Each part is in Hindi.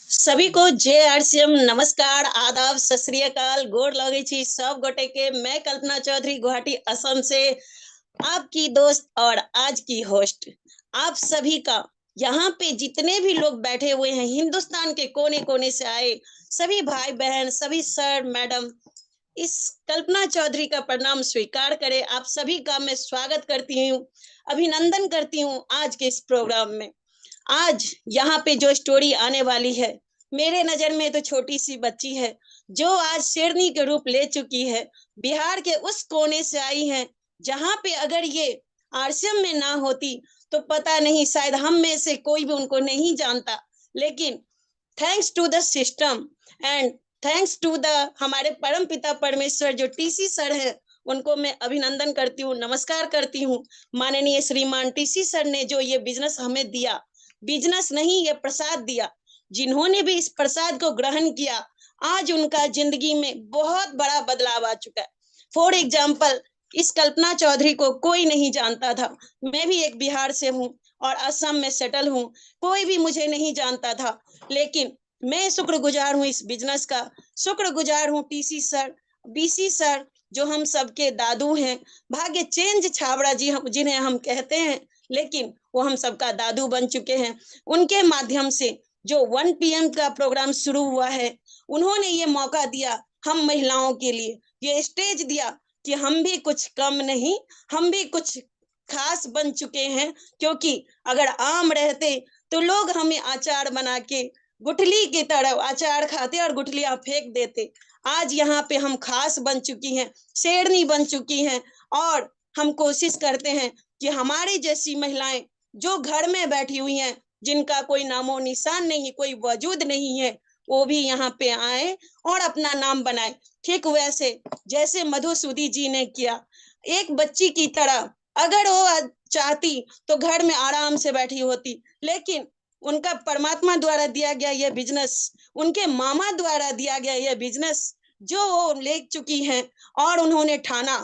सभी को जय आरसीएम नमस्कार आदाब सत श्री अकाल गोड़ लगे छी सब गोटे के। मैं कल्पना चौधरी गुवाहाटी असम से आपकी दोस्त और आज की होस्ट। आप सभी का यहाँ पे जितने भी लोग बैठे हुए हैं हिंदुस्तान के कोने कोने से आए सभी भाई बहन सभी सर मैडम इस कल्पना चौधरी का प्रणाम स्वीकार करें। आप सभी का मैं स्वागत करती हूँ, अभिनंदन करती हूँ आज के इस प्रोग्राम में। आज यहाँ पे जो स्टोरी आने वाली है मेरे नजर में तो छोटी सी बच्ची है जो आज शेरनी के रूप ले चुकी है। बिहार के उस कोने से आई है जहाँ पे अगर ये आरसीएम में ना होती तो पता नहीं शायद हम में से कोई भी उनको नहीं जानता। लेकिन thanks to the system and thanks to the हमारे परम पिता परमेश्वर जो टीसी सर है उनको मैं अभिनंदन करती हूँ, नमस्कार करती हूँ। माननीय श्रीमान टीसी सर ने जो ये बिजनेस हमें दिया, बिजनेस नहीं ये प्रसाद दिया, जिन्होंने भी इस प्रसाद को ग्रहण किया आज उनका जिंदगी में बहुत बड़ा बदलाव आ चुका है। फॉर एग्जाम्पल इस कल्पना चौधरी को कोई नहीं जानता था। मैं भी एक बिहार से हूँ और असम में सेटल हूँ, कोई भी मुझे नहीं जानता था। लेकिन मैं शुक्रगुजार हूँ इस बिजनेस का, शुक्रगुजार हूँ टीसी सर बीसी सर जो हम सबके दादू हैं। भाग्य चेंज छाबड़ा जी हम जिन्हें हम कहते हैं लेकिन वो हम सबका दादू बन चुके हैं। उनके माध्यम से जो 1 PM का प्रोग्राम शुरू हुआ है उन्होंने ये मौका दिया हम महिलाओं के लिए, ये स्टेज दिया कि हम भी कुछ कम नहीं, हम भी कुछ खास बन चुके हैं। क्योंकि अगर आम रहते तो लोग हमें अचार बना के गुठली की तरह अचार खाते और गुठलियां फेंक देते। आज यहाँ पे हम खास बन चुकी हैं, शेरनी बन चुकी हैं और हम कोशिश करते हैं कि हमारी जैसी महिलाएं जो घर में बैठी हुई हैं, जिनका कोई नामो निशान नहीं, कोई वजूद नहीं है, वो भी यहाँ पे आए और अपना नाम बनाए। ठीक वैसे जैसे मधुसूदी जी ने किया, एक बच्ची की तरह अगर वो चाहती तो घर में आराम से बैठी होती। लेकिन उनका परमात्मा द्वारा दिया गया यह बिजनेस, उनके मामा द्वारा दिया गया यह बिजनेस जो वो ले चुकी हैं और उन्होंने ठाना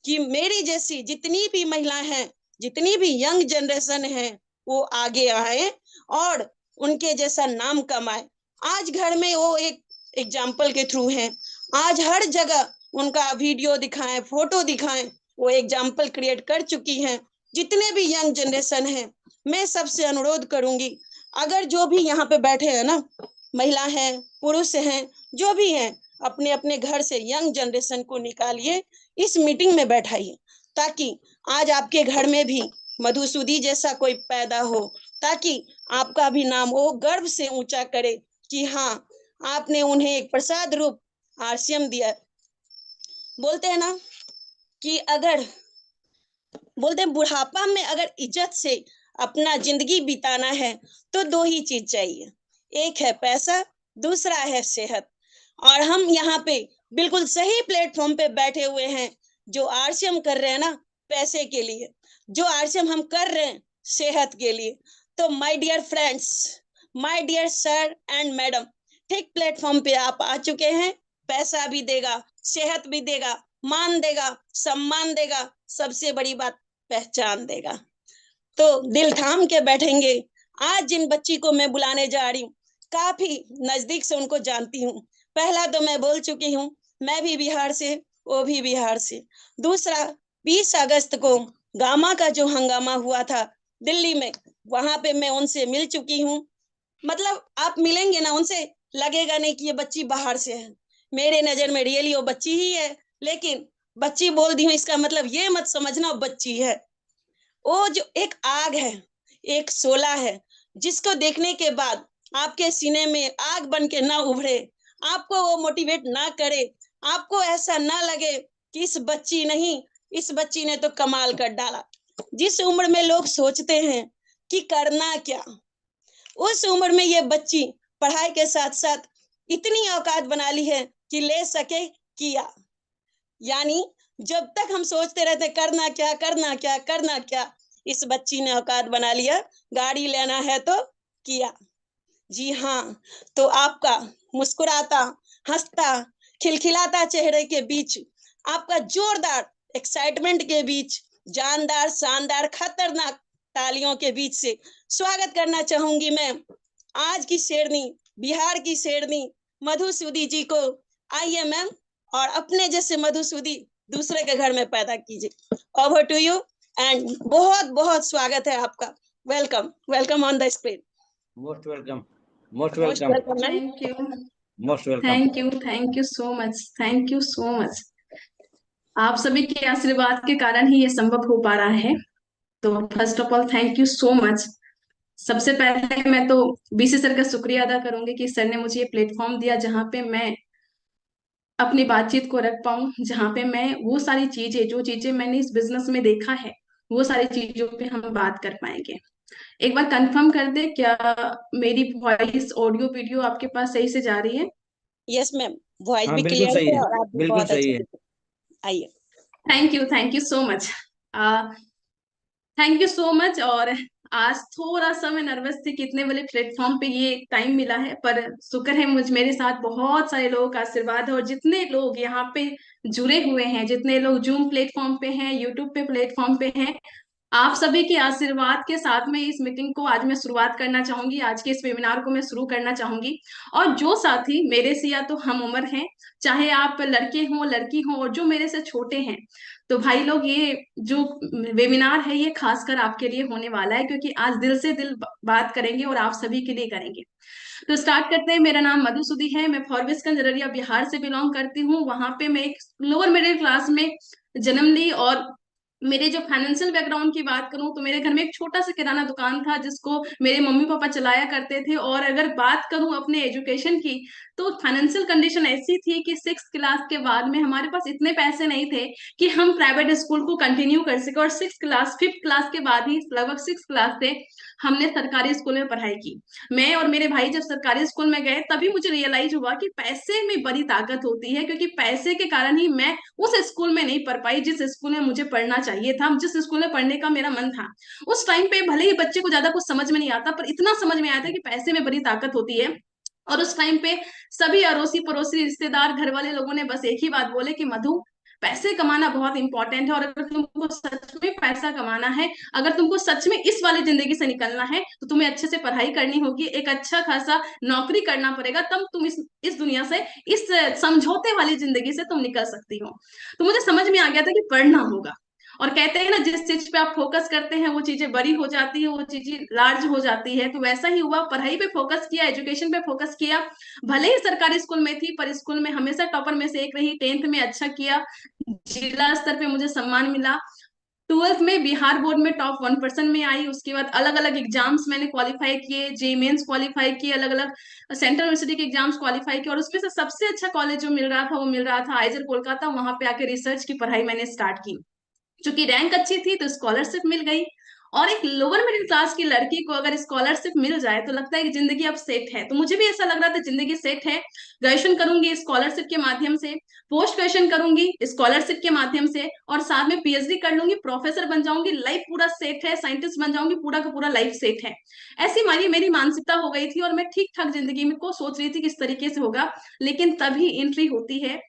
कि मेरी जैसी जितनी भी महिलाएं हैं, जितनी भी यंग जनरेशन है वो आगे आए और उनके जैसा नाम कमाए। आज घर में वो एक एग्जाम्पल के थ्रू हैं, आज हर जगह उनका वीडियो दिखाएं फोटो दिखाएं, वो एग्जाम्पल क्रिएट कर चुकी हैं। जितने भी यंग जनरेशन है मैं सबसे अनुरोध करूंगी, अगर जो भी यहाँ पे बैठे हैं ना, महिला हैं पुरुष हैं जो भी हैं, अपने अपने घर से यंग जनरेशन को निकालिए, इस मीटिंग में बैठाइए ताकि आज आपके घर में भी मधुसूदी जैसा कोई पैदा हो, ताकि आपका भी नाम वो गर्व से ऊंचा करे कि हाँ आपने उन्हें एक प्रसाद रूप आरसीएम दिया। बोलते हैं ना कि अगर बोलते हैं बुढ़ापा में अगर इज्जत से अपना जिंदगी बिताना है तो दो ही चीज चाहिए, एक है पैसा, दूसरा है सेहत। और हम यहाँ पे बिल्कुल सही प्लेटफॉर्म पे बैठे हुए हैं जो आरसीएम कर रहे हैं ना पैसे के लिए, जो आरसीएम हम कर रहे हैं सेहत के लिए। तो my dear friends, my dear sir and madam, ठीक प्लेटफॉर्म पे आप आ चुके हैं। पैसा भी देगा, सेहत भी देगा, मान देगा, सम्मान देगा, सबसे बड़ी बात पहचान देगा। तो दिल थाम के बैठेंगे। आज जिन बच्ची को मैं बुलाने जा रही हूँ काफी नजदीक से उनको जानती हूँ। पहला तो मैं बोल चुकी हूँ, मैं भी बिहार से, वो भी बिहार से। दूसरा 20 अगस्त को गामा का जो हंगामा हुआ था दिल्ली में, वहां पे मैं उनसे मिल चुकी हूँ। मतलब आप मिलेंगे ना उनसे, लगेगा नहीं कि ये बच्ची बाहर से है। मेरे नजर में रियली वो बच्ची ही है, लेकिन बच्ची बोल दी हूँ इसका मतलब ये मत समझना वो बच्ची है। वो जो एक आग है, एक शोला है, जिसको देखने के बाद आपके सीने में आग बन के ना उभरे, आपको वो मोटिवेट ना करे, आपको ऐसा ना लगे कि इस बच्ची नहीं, इस बच्ची ने तो कमाल कर डाला। जिस उम्र में लोग सोचते हैं कि करना क्या, उस उम्र में ये बच्ची पढ़ाई के साथ साथ इतनी औकात बना ली है कि ले सके किया। यानी जब तक हम सोचते रहते करना क्या करना क्या करना क्या, इस बच्ची ने औकात बना लिया, गाड़ी लेना है तो किया। जी हाँ, तो आपका मुस्कुराता हंसता खिलखिलाता चेहरे के बीच, आपका जोरदार एक्साइटमेंट के बीच, जानदार शानदार खतरनाक तालियों के बीच से स्वागत करना चाहूंगी मैं आज की शेरनी बिहार की शेरनी मधुसूदी जी को आइए मैम, और अपने जैसे मधुसूदी दूसरे के घर में पैदा कीजिए। ओवर टू यू एंड बहुत बहुत स्वागत है आपका। Welcome, welcome on the screen. Most welcome, most most welcome, welcome ma'am. Thank you, most welcome. Thank you so much, thank you so much. आप सभी के आशीर्वाद के कारण ही ये संभव हो पा रहा है। तो first of all thank you so much. सबसे पहले मैं तो बीसी सर का शुक्रिया अदा करूंगी कि सर ने मुझे ये प्लेटफॉर्म दिया जहाँ पे मैं अपनी बातचीत को रख पाऊं, जहाँ पे मैं वो सारी चीजें, जो चीजें मैंने इस बिजनेस में देखा है, वो सारी चीजों पे हम बात कर पाएंगे। एक बार कंफर्म कर दे, क्या मेरी वॉइस ऑडियो वीडियो आपके पास सही से जा रही है? यस मैम, वॉइस हाँ भी बिल्कुल क्लियर सही है है, और आप भी बिल्कुल बहुत सही अच्छे है। से आइए। Thank you so much, thank you so much. और आज थोड़ा सा मैं नर्वस थी कि इतने बड़े प्लेटफॉर्म पे ये टाइम मिला है, पर शुक्र है मुझ मेरे साथ बहुत सारे लोगों का आशीर्वाद है। और जितने लोग यहाँ पे जुड़े हुए हैं, जितने लोग जूम प्लेटफॉर्म पे हैं, यूट्यूब पे प्लेटफॉर्म पे हैं, आप सभी के आशीर्वाद के साथ में इस मीटिंग को आज मैं शुरुआत करना चाहूंगी, आज के इस वेबिनार को मैं शुरू करना चाहूंगी। और जो साथी मेरे से या तो हम उम्र हैं, चाहे आप लड़के हो लड़की हो, और जो मेरे से छोटे हैं, तो भाई लोग, ये जो वेबिनार है ये खासकर आपके लिए होने वाला है, क्योंकि आज दिल से दिल बात करेंगे और आप सभी के लिए करेंगे। तो स्टार्ट करते हैं। मेरा नाम मधुसूदी है, मैं फॉरबिसगंज अररिया बिहार से बिलोंग करती हूँ। वहां पे मैं एक लोअर मिडिल क्लास में जन्म ली। और मेरे जो फाइनेंशियल बैकग्राउंड की बात करूं, तो मेरे घर में एक छोटा सा किराना दुकान था जिसको मेरे मम्मी पापा चलाया करते थे। और अगर बात करूं अपने एजुकेशन की, तो फाइनेंशियल कंडीशन ऐसी थी कि 6th क्लास के बाद में हमारे पास इतने पैसे नहीं थे कि हम प्राइवेट स्कूल को कंटिन्यू कर सके। और 6th क्लास 5th क्लास के बाद ही, लगभग 6th क्लास से हमने सरकारी स्कूल में पढ़ाई की। मैं और मेरे भाई जब सरकारी स्कूल में गए, तभी मुझे रियलाइज हुआ कि पैसे में बड़ी ताकत होती है, क्योंकि पैसे के कारण ही मैं उस स्कूल में नहीं पढ़ पाई जिस स्कूल में मुझे पढ़ना चाहिए था, जिस स्कूल में पढ़ने का मेरा मन था। उस टाइम पे भले ही बच्चे को ज्यादा कुछ समझ में नहीं आता, पर इतना समझ में आया था कि पैसे में बड़ी ताकत होती है। और उस टाइम पे सभी अड़ोसी पड़ोसी रिश्तेदार घर वाले लोगों ने बस एक ही बात बोले कि मधु, पैसे कमाना बहुत इंपॉर्टेंट है, और अगर तुमको सच में पैसा कमाना है, अगर तुमको सच में इस वाली जिंदगी से निकलना है, तो तुम्हें अच्छे से पढ़ाई करनी होगी, एक अच्छा खासा नौकरी करना पड़ेगा, तब तुम इस दुनिया से, इस समझौते वाली जिंदगी से तुम निकल सकती हो। तो मुझे समझ में आ गया था कि पढ़ना होगा। और कहते हैं ना, जिस चीज पे आप फोकस करते हैं वो चीजें बड़ी हो जाती है, वो चीजें लार्ज हो जाती है। तो वैसा ही हुआ, पढ़ाई पे फोकस किया, एजुकेशन पे फोकस किया। भले ही सरकारी स्कूल में थी, पर स्कूल में हमेशा टॉपर में से एक रही। 10th में अच्छा किया, जिला स्तर पे मुझे सम्मान मिला। 12th में बिहार बोर्ड में टॉप 1% में आई। उसके बाद अलग अलग एग्जाम्स मैंने क्वालिफाई किए, जे मेंस क्वालिफाई किए, अलग अलग सेंट्रल यूनिवर्सिटी के एग्जाम्स क्वालिफाई किए। और उसमें से सबसे अच्छा कॉलेज जो मिल रहा था, वो मिल रहा था आइजर कोलकाता। वहां पे आके रिसर्च की पढ़ाई मैंने स्टार्ट की। चूंकि रैंक अच्छी थी तो स्कॉलरशिप मिल गई। और एक लोअर मिडिल क्लास की लड़की को अगर स्कॉलरशिप मिल जाए तो लगता है कि जिंदगी अब सेट है। तो मुझे भी ऐसा लग रहा था जिंदगी सेट है। ग्रेजुएशन करूंगी स्कॉलरशिप के माध्यम से, पोस्ट ग्रेजुएशन करूंगी स्कॉलरशिप के माध्यम से, और साथ में पीएचडी कर लूंगी, प्रोफेसर बन जाऊंगी, लाइफ पूरा सेट है, साइंटिस्ट बन जाऊंगी, पूरा का पूरा लाइफ सेट है। ऐसी मेरी मेरी मानसिकता हो गई थी, और मैं ठीक ठाक जिंदगी में को सोच रही थी किस तरीके से होगा। लेकिन तभी एंट्री होती है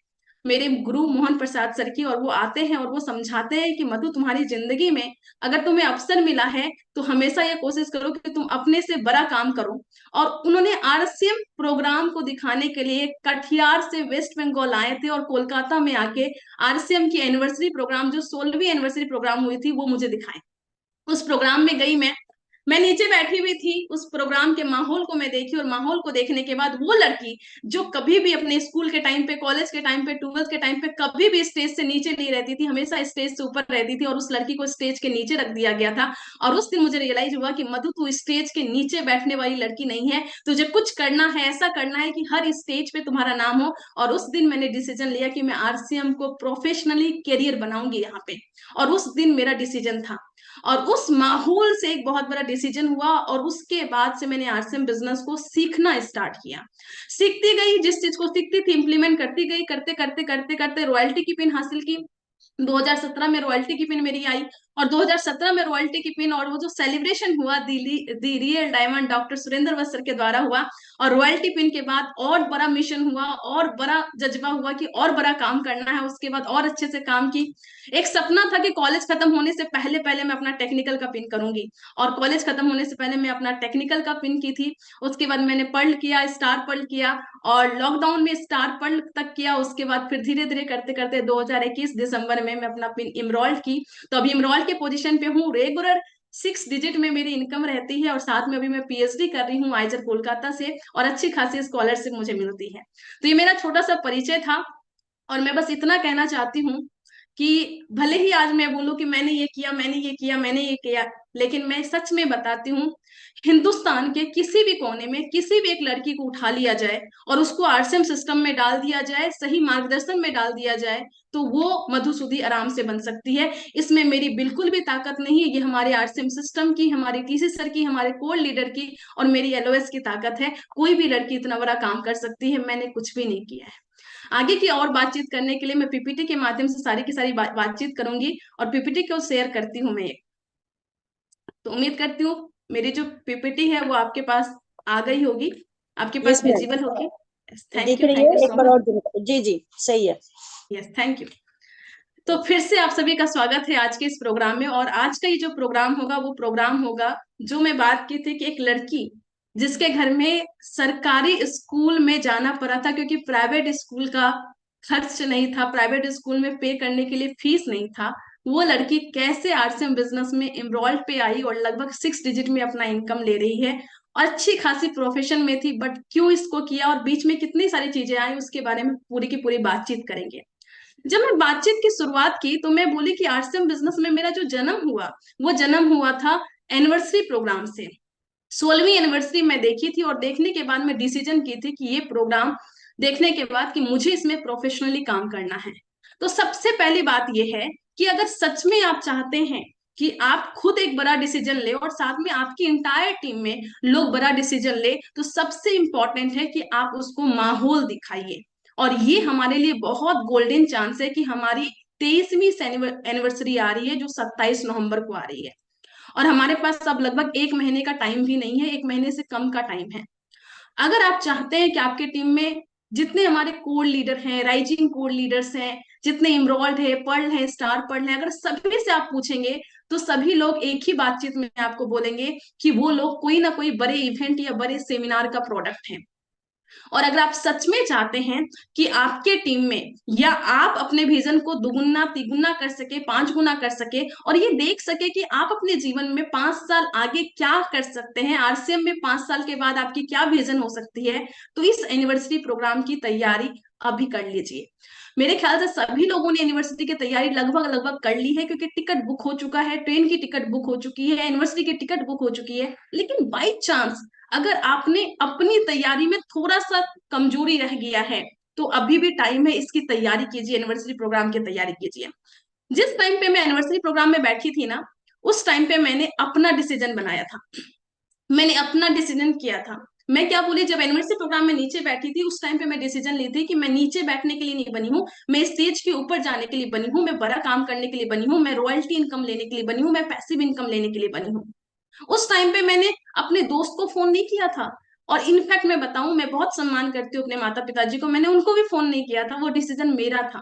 मेरे गुरु मोहन प्रसाद सर की, और वो आते हैं और वो समझाते हैं कि मधु, तुम्हारी जिंदगी में अगर तुम्हें अवसर मिला है, तो हमेशा ये कोशिश करो कि तुम अपने से बड़ा काम करो। और उन्होंने आरसीएम प्रोग्राम को दिखाने के लिए कटिहार से वेस्ट बंगाल आए थे, और कोलकाता में आके आरसीएम की एनिवर्सरी प्रोग्राम, जो 16वीं एनिवर्सरी प्रोग्राम हुई थी, वो मुझे दिखाए। उस प्रोग्राम में गई मैं नीचे बैठी हुई थी। उस प्रोग्राम के माहौल को मैं देखी, और माहौल को देखने के बाद वो लड़की जो कभी भी अपने स्कूल के टाइम पे, कॉलेज के टाइम पे, 12th के टाइम पे कभी भी स्टेज से नीचे नहीं रहती थी, हमेशा स्टेज से ऊपर रहती थी, और उस लड़की को स्टेज के नीचे रख दिया गया था। और उस दिन मुझे रियलाइज हुआ कि मधु, तू स्टेज के नीचे बैठने वाली लड़की नहीं है, तुझे कुछ करना है, ऐसा करना है कि हर स्टेज पे तुम्हारा नाम हो। और उस दिन मैंने डिसीजन लिया कि मैं आरसीएम को प्रोफेशनली करियर बनाऊंगी यहाँ पे। और उस दिन मेरा डिसीजन था, और उस माहौल से एक बहुत बड़ा डिसीजन हुआ। और उसके बाद से मैंने आरसीएम बिजनेस को सीखना स्टार्ट किया। सीखती गई, जिस चीज को सीखती थी इंप्लीमेंट करती गई, करते करते करते करते रॉयल्टी की पिन हासिल की। 2017 में रॉयल्टी की पिन मेरी आई, और 2017 में रॉयल्टी की पिन और वो जो सेलिब्रेशन हुआ दी रियल डायमंड डॉक्टर सुरेंद्र वस्त्र के द्वारा हुआ, और रॉयल्टी पिन के बाद और बड़ा मिशन हुआ और बड़ा जज्बा हुआ कि और बड़ा काम करना है, उसके बाद और अच्छे से काम की। एक सपना था कि कॉलेज खत्म होने से पहले पहले मैं अपना टेक्निकल का पिन करूंगी, और कॉलेज खत्म होने से पहले मैं अपना टेक्निकल का पिन की थी। उसके बाद मैंने पर्ल किया, स्टार पर्ल किया, और लॉकडाउन में स्टार पर्ल तक किया। उसके बाद फिर धीरे धीरे करते करते 2021 दिसंबर में मैं अपना पिन इमरोल्ड की। तो अभी इमरोल्ड के पोजीशन पे हूँ, रेगुलर 6 डिजिट में मेरी इनकम रहती है, और साथ में अभी मैं पीएचडी कर रही हूँ आइजर कोलकाता से, और अच्छी खासी स्कॉलरशिप मुझे मिलती है। तो ये मेरा छोटा सा परिचय था, और मैं बस इतना कहना चाहती हूँ कि भले ही आज मैं बोलूं कि मैंने ये किया, मैंने ये किया, मैंने ये किया, लेकिन मैं सच में बताती हूँ, हिंदुस्तान के किसी भी कोने में किसी भी एक लड़की को उठा लिया जाए और उसको आरसीएम सिस्टम में डाल दिया जाए, सही मार्गदर्शन में डाल दिया जाए, तो वो मधुसूदी आराम से बन सकती है। इसमें मेरी बिल्कुल भी ताकत नहीं है, ये हमारे आरसीएम सिस्टम की, हमारे टीसी सर की, हमारे कोर लीडर की और मेरी एलओएस की ताकत है। कोई भी लड़की इतना बड़ा काम कर सकती है, मैंने कुछ भी नहीं किया है। आगे की और बातचीत करने के लिए मैं पीपीटी के माध्यम से सारी की सारी बातचीत करूंगी, और पीपीटी को शेयर करती हूँ मैं। तो उम्मीद करती हूँ मेरी जो पीपीटी है वो आपके पास आ गई होगी, आपके पास यस मैम, विजिबल होगी। दिख रही थैंक है, यू एक सो बार मच। और जी जी सही है। Yes, thank you. तो फिर से आप सभी का स्वागत है आज के इस प्रोग्राम में, और आज का ये जो प्रोग्राम होगा वो प्रोग्राम होगा जो मैं बात की थी कि एक लड़की जिसके घर में सरकारी स्कूल में जाना पड़ा था क्योंकि प्राइवेट स्कूल का खर्च नहीं था, प्राइवेट स्कूल में पे करने के लिए फीस नहीं था, वो लड़की कैसे आरसीएम बिजनेस में इनरोल्ड पे आई और लगभग 6 डिजिट में अपना इनकम ले रही है। अच्छी खासी प्रोफेशन में थी, बट क्यों इसको किया और बीच में कितनी सारी चीजें आई, उसके बारे में पूरी की पूरी बातचीत करेंगे। जब मैं बातचीत की शुरुआत की तो मैं बोली कि आरसीएम बिजनेस में मेरा जो जन्म हुआ वो जन्म हुआ था एनिवर्सरी प्रोग्राम से। 16वीं एनिवर्सरी मैं देखी थी, और देखने के बाद मैं डिसीजन की थी कि ये प्रोग्राम देखने के बाद कि मुझे इसमें प्रोफेशनली काम करना है। तो सबसे पहली बात यह है कि अगर सच में आप चाहते हैं कि आप खुद एक बड़ा डिसीजन ले और साथ में आपकी इंटायर टीम में लोग बड़ा डिसीजन ले, तो सबसे इंपॉर्टेंट है कि आप उसको माहौल दिखाइए। और ये हमारे लिए बहुत गोल्डन चांस है कि हमारी 23वीं एनिवर्सरी आ रही है जो 27 नवंबर को आ रही है, और हमारे पास अब लगभग 1 महीने का टाइम भी नहीं है, 1 महीने से कम का टाइम है। अगर आप चाहते हैं कि आपके टीम में जितने हमारे कोर लीडर हैं, राइजिंग कोर लीडर्स हैं, जितने इमरोल्ड है, पर्ल है, स्टार पर्ल है, अगर सभी से आप पूछेंगे तो सभी लोग एक ही बातचीत में आपको बोलेंगे कि वो लोग कोई ना कोई बड़े इवेंट या बड़े सेमिनार का प्रोडक्ट है। और अगर आप सच में चाहते हैं कि आपके टीम में या आप अपने विजन को दुगुना तिगुना कर सके, 5 गुना कर सके, और ये देख सके कि आप अपने जीवन में 5 साल आगे क्या कर सकते हैं, आरसीएम में 5 साल के बाद आपकी क्या विजन हो सकती है, तो इस एनिवर्सरी प्रोग्राम की तैयारी अभी कर लीजिए। मेरे ख्याल से सभी लोगों ने यूनिवर्सिटी की तैयारी लगभग लगभग कर ली है, क्योंकि टिकट बुक हो चुका है, ट्रेन की टिकट बुक हो चुकी है, यूनिवर्सिटी की टिकट बुक हो चुकी है। लेकिन बाई चांस अगर आपने अपनी तैयारी में थोड़ा सा कमजोरी रह गया है, तो अभी भी टाइम है, इसकी तैयारी कीजिए, एनिवर्सरी प्रोग्राम की तैयारी कीजिए। जिस टाइम पे मैं एनिवर्सरी प्रोग्राम में बैठी थी ना, उस टाइम पे मैंने अपना डिसीजन बनाया था, मैंने अपना डिसीजन किया था। मैं क्या बोली, जब एनिवर्सरी प्रोग्राम में नीचे बैठी थी उस टाइम पे मैं डिसीजन ली थी कि मैं नीचे बैठने के लिए नहीं बनी हूँ, मैं स्टेज के ऊपर जाने के लिए बनी हूँ, मैं बड़ा काम करने के लिए बनी हूँ, मैं रॉयल्टी इनकम लेने के लिए बनी हूँ, मैं पैसिव इनकम लेने के लिए बनी हूँ। उस टाइम पे मैंने अपने दोस्त को फोन नहीं किया था, और इनफैक्ट मैं बताऊं, मैं बहुत सम्मान करती हूँ अपने माता पिताजी को, मैंने उनको भी फोन नहीं किया था, वो डिसीजन मेरा था।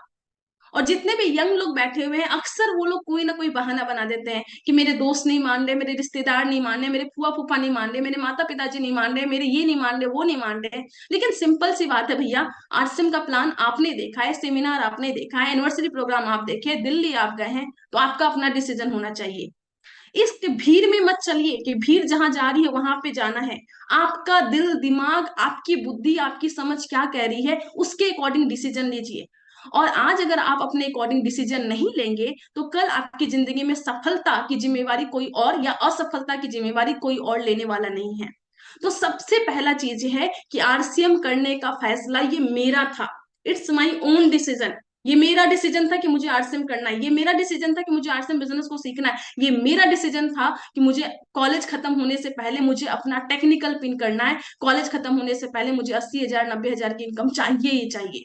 और जितने भी यंग लोग बैठे हुए हैं, अक्सर वो लोग कोई ना कोई बहाना बना देते हैं कि मेरे दोस्त नहीं मान रहे, मेरे रिश्तेदार नहीं मान रहे, मेरे फुआ फूफा नहीं मान रहे, मेरे माता पिताजी नहीं मान रहे, मेरे ये नहीं मान रहे, वो नहीं मान रहे। लेकिन सिंपल सी बात है भैया, आरसीएम का प्लान आपने देखा है, सेमिनार आपने देखा है, एनिवर्सरी प्रोग्राम आप देखे, दिल्ली आप गए हैं, तो आपका अपना डिसीजन होना चाहिए। इस भीड़ में मत चलिए कि भीड़ जहां जा रही है वहां पे जाना है। आपका दिल दिमाग, आपकी बुद्धि, आपकी समझ क्या कह रही है, उसके अकॉर्डिंग डिसीजन लीजिए। और आज अगर आप अपने अकॉर्डिंग डिसीजन नहीं लेंगे, तो कल आपकी जिंदगी में सफलता की जिम्मेवारी कोई और या असफलता की जिम्मेवारी कोई और लेने वाला नहीं है। तो सबसे पहला चीज है कि आरसीएम करने का फैसला ये मेरा था, इट्स माई ओन डिसीजन। ये मेरा डिसीजन था कि मुझे आरसीएम करना है, ये मेरा डिसीजन था कि मुझे आरसीएम बिजनेस को सीखना है, ये मेरा डिसीजन था कि मुझे कॉलेज खत्म होने से पहले मुझे अपना टेक्निकल पिन करना है, कॉलेज खत्म होने से पहले मुझे 80,000 90,000 की इनकम चाहिए ही चाहिए।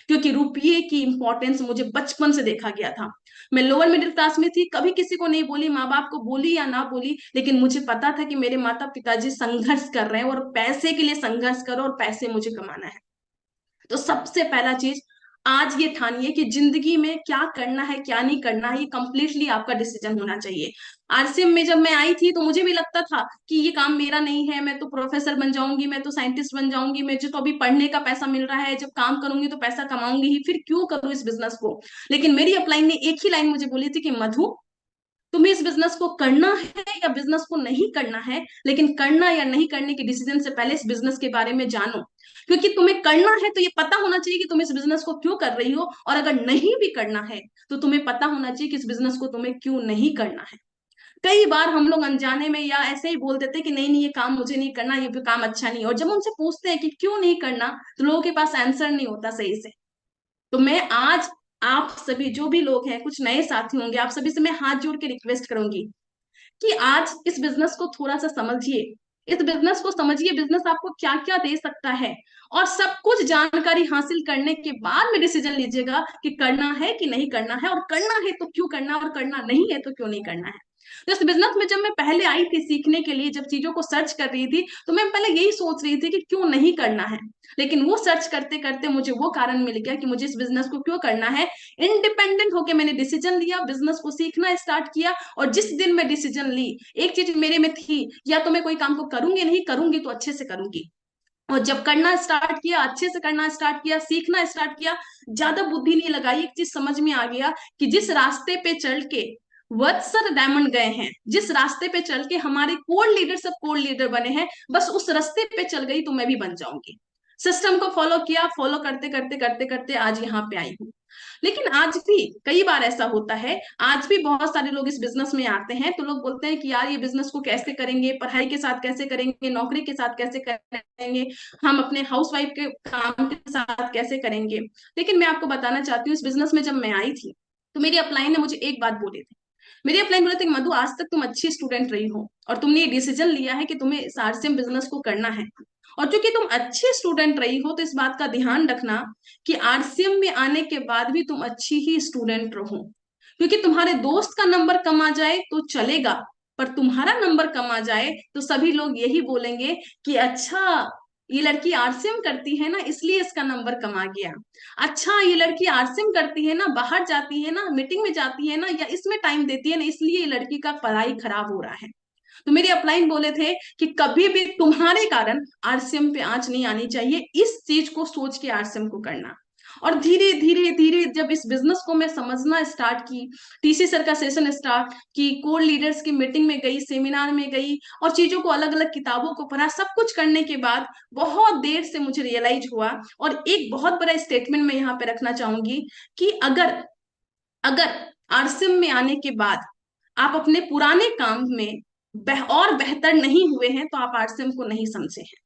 क्योंकि रुपये की इंपॉर्टेंस मुझे बचपन से देखा गया था। मैं लोअर मिडिल क्लास में थी, कभी किसी को नहीं बोली, माँ बाप को बोली या ना बोली, लेकिन मुझे पता था कि मेरे माता पिताजी संघर्ष कर रहे हैं और पैसे के लिए संघर्ष करो और पैसे मुझे कमाना है। तो सबसे पहला चीज आज ये ठानिए कि जिंदगी में क्या करना है क्या नहीं करना है, ये कंप्लीटली आपका डिसीजन होना चाहिए। आरसीएम में जब मैं आई थी तो मुझे भी लगता था कि ये काम मेरा नहीं है, मैं तो प्रोफेसर बन जाऊंगी, मैं तो साइंटिस्ट बन जाऊंगी, मुझे तो अभी पढ़ने का पैसा मिल रहा है, जब काम करूंगी तो पैसा कमाऊंगी ही, फिर क्यों करूँ इस बिजनेस को। लेकिन मेरी अपलाइन ने एक ही लाइन मुझे बोली थी कि मधु, तुम्हें इस बिजनेस को करना है या बिजनेस को नहीं करना है, लेकिन करना या नहीं करने के डिसीजन से पहले इस बिजनेस के बारे में जानो। क्योंकि तुम्हें करना है तो ये पता होना चाहिए कि तुम इस बिजनेस को क्यों कर रही हो, और अगर नहीं भी करना है तो तुम्हें पता होना चाहिए कि इस बिजनेस को तुम्हें क्यों नहीं करना है। कई बार हम लोग अनजाने में या ऐसे ही बोल देते हैं कि नहीं नहीं ये काम मुझे नहीं करना, ये भी काम अच्छा नहीं है, और जब उनसे पूछते हैं कि क्यों नहीं करना तो लोगों के पास आंसर नहीं होता सही से। तो मैं आज आप सभी जो भी लोग हैं, कुछ नए साथी होंगे, आप सभी से मैं हाथ जोड़ के रिक्वेस्ट करूंगी कि आज इस बिजनेस को थोड़ा सा समझिए, इस बिजनेस को समझिए, बिजनेस आपको क्या क्या दे सकता है, और सब कुछ जानकारी हासिल करने के बाद में डिसीजन लीजिएगा कि करना है कि नहीं करना है, और करना है तो क्यों करना, और करना नहीं है तो क्यों नहीं करना है। तो इस बिजनेस में जब मैं पहले आई थी सीखने के लिए, जब चीजों को सर्च कर रही थी, तो मैं पहले यही सोच रही थी कि क्यों नहीं करना है, लेकिन वो सर्च करते करते मुझे वो कारण मिल गया कि मुझे इस बिजनेस को क्यों करना है। इंडिपेंडेंट होके मैंने डिसीजन लिया, बिजनेस को सीखना स्टार्ट किया, और जिस दिन मैं डिसीजन ली, एक चीज मेरे में थी, या तो मैं कोई काम को करूंगी, नहीं करूंगी तो अच्छे से करूंगी। और जब करना स्टार्ट किया, अच्छे से करना स्टार्ट किया, सीखना स्टार्ट किया, ज्यादा बुद्धि नहीं लगाई, एक चीज समझ में आ गया कि जिस रास्ते पे चल के वत्सर डायमंड गए हैं, जिस रास्ते पे चल के हमारे कोर लीडर सब कोर लीडर बने हैं, बस उस रास्ते पे चल गई तो मैं भी बन जाऊंगी। सिस्टम को फॉलो किया, फॉलो करते करते करते करते आज यहाँ पे आई हूँ। लेकिन आज भी कई बार ऐसा होता है, आज भी बहुत सारे लोग इस बिजनेस में आते हैं तो लोग बोलते हैं कि यार ये बिजनेस को कैसे करेंगे, पढ़ाई के साथ कैसे करेंगे, नौकरी के साथ कैसे करेंगे, हम अपने हाउसवाइफ के काम के साथ कैसे करेंगे। लेकिन मैं आपको बताना चाहती हूँ, इस बिजनेस में जब मैं आई थी तो मेरी अपलाइन ने मुझे एक बात बोली थी। मेरी अपलाइन बोले थे कि मधु, आज तक तुम अच्छी स्टूडेंट रही हो और तुमने ये डिसीजन लिया है कि तुम्हें इस आरसीएम बिजनेस को करना है, और क्योंकि तुम अच्छी स्टूडेंट रही हो तो इस बात का ध्यान रखना कि आरसीएम में आने के बाद भी तुम अच्छी ही स्टूडेंट रहो। क्योंकि तुम्हारे दोस्त का नंबर कम आ जाए तो चलेगा, पर तुम्हारा नंबर कम आ जाए तो सभी लोग यही बोलेंगे कि अच्छा ये लड़की आरसीएम करती है ना इसलिए इसका नंबर कम आ गया, अच्छा ये लड़की आरसीएम करती है ना, बाहर जाती है ना, मीटिंग में जाती है ना, या इसमें टाइम देती है ना, इसलिए ये लड़की का पढ़ाई खराब हो रहा है। तो मेरी अपलाइन बोले थे कि कभी भी तुम्हारे कारण आरसीएम पे आंच नहीं आनी चाहिए, इस चीज को सोच के आरसीएम को करना। और धीरे धीरे धीरे जब इस बिजनेस को मैं समझना स्टार्ट की, टीसी सर का सेशन स्टार्ट की, कोर लीडर्स की मीटिंग में गई, सेमिनार में गई, और चीजों को अलग अलग किताबों को पढ़ा, सब कुछ करने के बाद बहुत देर से मुझे रियलाइज हुआ। और एक बहुत बड़ा स्टेटमेंट मैं यहाँ पे रखना चाहूंगी कि अगर अगर आरसीएम में आने के बाद आप अपने पुराने काम में और बेहतर नहीं हुए हैं तो आप आरसीएम को नहीं समझे हैं।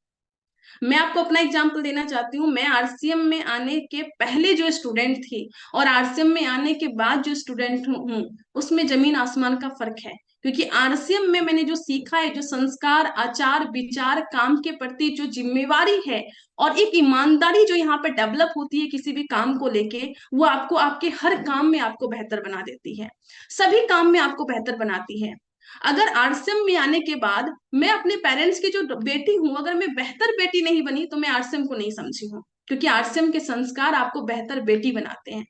मैं आपको अपना एग्जांपल देना चाहती हूँ। मैं आरसीएम में आने के पहले जो स्टूडेंट थी और आरसीएम में आने के बाद जो स्टूडेंट हूँ, उसमें जमीन आसमान का फर्क है। क्योंकि आरसीएम में मैंने जो सीखा है, जो संस्कार, आचार विचार, काम के प्रति जो जिम्मेवारी है और एक ईमानदारी जो यहाँ पे डेवलप होती है किसी भी काम को लेके, वो आपको आपके हर काम में आपको बेहतर बना देती है, सभी काम में आपको बेहतर बनाती है। अगर आरसीएम में आने के बाद मैं अपने पेरेंट्स की जो बेटी हूं, अगर मैं बेहतर बेटी नहीं बनी तो मैं आरसीएम को नहीं समझी हूँ, क्योंकि आरसीएम के संस्कार आपको बेहतर बेटी बनाते हैं।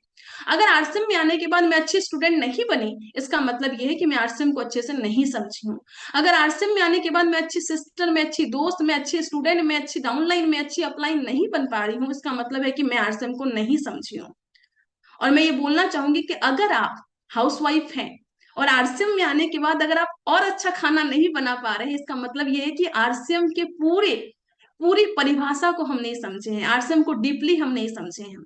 अगर आरसीएम में आने के बाद मैं अच्छी स्टूडेंट नहीं बनी, इसका मतलब यह है कि मैं आरसीएम को अच्छे से नहीं समझी हूँ। अगर आरसीएम में आने के बाद मैं अच्छी सिस्टर, मैं अच्छी दोस्त, मैं अच्छी स्टूडेंट, मैं अच्छी डाउनलाइन, मैं अच्छी अपलाइन नहीं बन पा रही हूँ, इसका मतलब है कि मैं आरसीएम को नहीं समझी हूँ। और मैं ये बोलना चाहूंगी कि अगर आप हाउसवाइफ हैं और आरसीएम में आने के बाद अगर आप और अच्छा खाना नहीं बना पा रहे हैं, इसका मतलब ये है कि आरसीएम के पूरी परिभाषा को हम नहीं समझे हैं, आरसीएम को डीपली हम नहीं समझे हैं।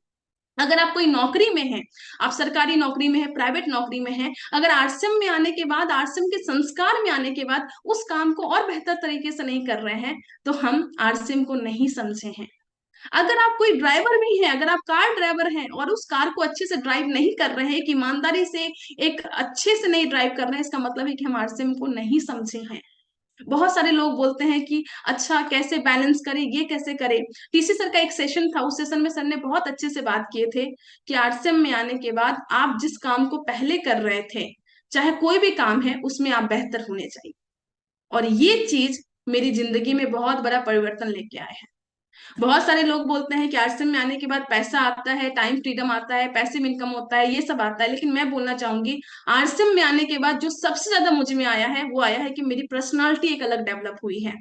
अगर आप कोई नौकरी में हैं, आप सरकारी नौकरी में है, प्राइवेट नौकरी में है, अगर आरसीएम में आने के बाद, आरसीएम के संस्कार में आने के बाद उस काम को और बेहतर तरीके से नहीं कर रहे हैं, तो हम आरसीएम को नहीं समझे हैं। अगर आप कोई ड्राइवर भी हैं, अगर आप कार ड्राइवर हैं और उस कार को अच्छे से ड्राइव नहीं कर रहे हैं, एक ईमानदारी से, एक अच्छे से नहीं ड्राइव कर रहे हैं, इसका मतलब है कि हम आरसीएम को नहीं समझे हैं। बहुत सारे लोग बोलते हैं कि अच्छा कैसे बैलेंस करें, ये कैसे करें। टीसी सर का एक सेशन था, उस सेशन में सर ने बहुत अच्छे से बात किए थे कि आरसीएम में आने के बाद आप जिस काम को पहले कर रहे थे, चाहे कोई भी काम है, उसमें आप बेहतर होने चाहिए। और ये चीज मेरी जिंदगी में बहुत बड़ा परिवर्तन लेके आए हैं। बहुत सारे लोग बोलते हैं कि आरसीएम में आने के बाद पैसा आता है, टाइम फ्रीडम आता है, पैसिव इनकम होता है, ये सब आता है, लेकिन मैं बोलना चाहूंगी आरसीएम में आने के बाद जो सबसे ज्यादा मुझ में आया है वो आया है कि मेरी पर्सनालिटी एक अलग डेवलप हुई है।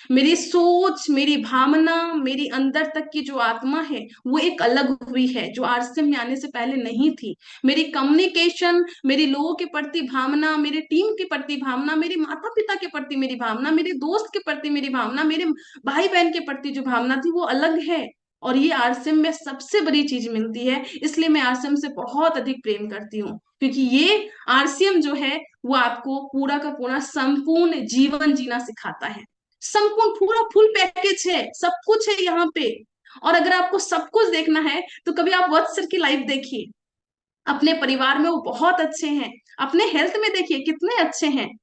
मेरी सोच, मेरी भावना, मेरी अंदर तक की जो आत्मा है वो एक अलग हुई है, जो आरसीएम में आने से पहले नहीं थी। मेरी कम्युनिकेशन, मेरी लोगों के प्रति भावना, मेरे टीम के प्रति भावना, मेरे माता पिता के प्रति मेरी भावना, मेरे दोस्त के प्रति मेरी भावना, मेरे भाई बहन के प्रति जो भावना थी वो अलग है। और ये आरसीएम में सबसे बड़ी चीज मिलती है, इसलिए मैं आरसीएम से बहुत अधिक प्रेम करती हूँ, क्योंकि ये आरसीएम जो है वो आपको पूरा का पूरा संपूर्ण जीवन जीना सिखाता है। संपूर्ण पूरा फुल पैकेज है, सब कुछ है यहाँ पे। और अगर आपको सब कुछ देखना है तो कभी आप वत्स सर की लाइफ देखिए, अपने परिवार में वो बहुत अच्छे हैं, अपने हेल्थ में देखिए कितने अच्छे हैं,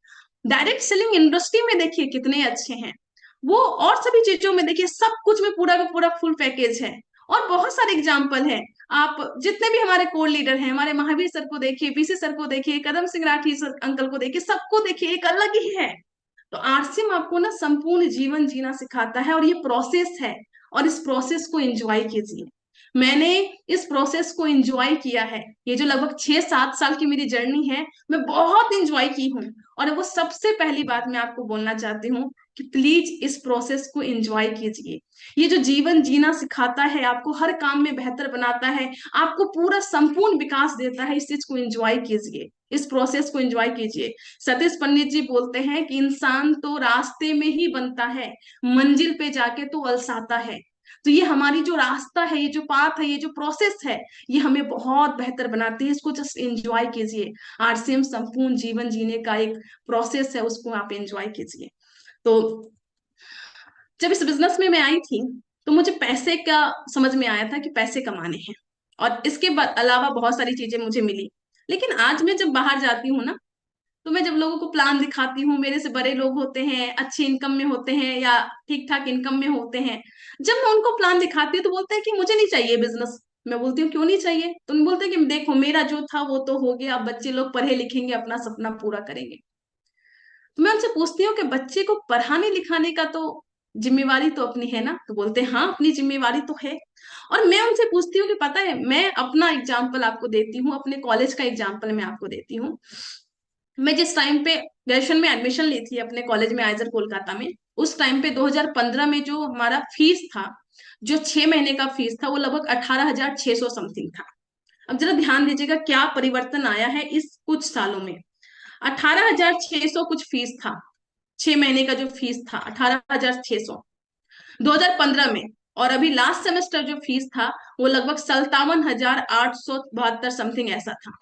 डायरेक्ट सेलिंग इंडस्ट्री में देखिए कितने अच्छे हैं वो, और सभी चीजों में देखिए, सब कुछ में पूरा का पूरा फुल पैकेज है। और बहुत सारे एग्जाम्पल है, आप जितने भी हमारे कोर लीडर हैं, हमारे महावीर सर को देखिए, पीसी सर को देखिए, कदम सिंह राठी सर अंकल को देखिए, सबको देखिए, एक अलग ही है। तो आरसीएम आपको ना संपूर्ण जीवन जीना सिखाता है, और ये प्रोसेस है, और इस प्रोसेस को एंजॉय कीजिए। मैंने इस प्रोसेस को एंजॉय किया है, ये जो लगभग 6-7 साल की मेरी जर्नी है, मैं बहुत एंजॉय की हूँ। और वो सबसे पहली बात मैं आपको बोलना चाहती हूँ कि प्लीज इस प्रोसेस को एंजॉय कीजिए। ये जो जीवन जीना सिखाता है, आपको हर काम में बेहतर बनाता है, आपको पूरा संपूर्ण विकास देता है, इस चीज को एंजॉय कीजिए, इस प्रोसेस को एंजॉय कीजिए। सतीश पंडित जी बोलते हैं कि इंसान तो रास्ते में ही बनता है, मंजिल पे जाके तो अलसाता है। तो ये हमारी जो रास्ता है, ये जो पाथ है, ये जो प्रोसेस है, ये हमें बहुत बेहतर बनाती है, इसको जस्ट एंजॉय कीजिए। आरसीएम संपूर्ण जीवन जीने का एक प्रोसेस है, उसको आप एंजॉय कीजिए। तो जब इस बिजनेस में मैं आई थी तो मुझे पैसे का समझ में आया था कि पैसे कमाने हैं, और इसके अलावा बहुत सारी चीजें मुझे मिली। लेकिन आज मैं जब बाहर जाती हूँ ना, तो मैं जब लोगों को प्लान दिखाती हूँ, मेरे से बड़े लोग होते हैं, अच्छी इनकम में होते हैं या ठीक ठाक इनकम में होते हैं, जब मैं उनको प्लान दिखाती हूँ तो बोलते हैं कि मुझे नहीं चाहिए बिजनेस। मैं बोलती हूँ क्यों नहीं चाहिए, तो उन बोलते हैं कि देखो मेरा जो था वो तो हो गया, अब बच्चे लोग पढ़े लिखेंगे, अपना सपना पूरा करेंगे। तो मैं उनसे पूछती हूँ कि बच्चे को पढ़ाने लिखाने का तो जिम्मेवारी तो अपनी है ना, तो बोलते हैं हाँ अपनी जिम्मेवारी तो है। और मैं उनसे पूछती हूँ कि पता है, मैं अपना एग्जाम्पल आपको देती हूँ, अपने कॉलेज का एग्जाम्पल मैं आपको देती हूँ। मैं जिस टाइम पे ग्रेजुएशन में एडमिशन ली थी अपने कॉलेज में आइजर कोलकाता में, उस टाइम पे 2015 में जो हमारा फीस था, जो 6 महीने का फीस था, वो लगभग 18,600 समथिंग था। अब जरा ध्यान दीजिएगा क्या परिवर्तन आया है इस कुछ सालों में। 18,600 कुछ फीस था, 6 महीने का जो फीस था 18,600 2015 में। और अभी लास्ट सेमेस्टर जो फीस था वो लगभग 57,872 समथिंग ऐसा था।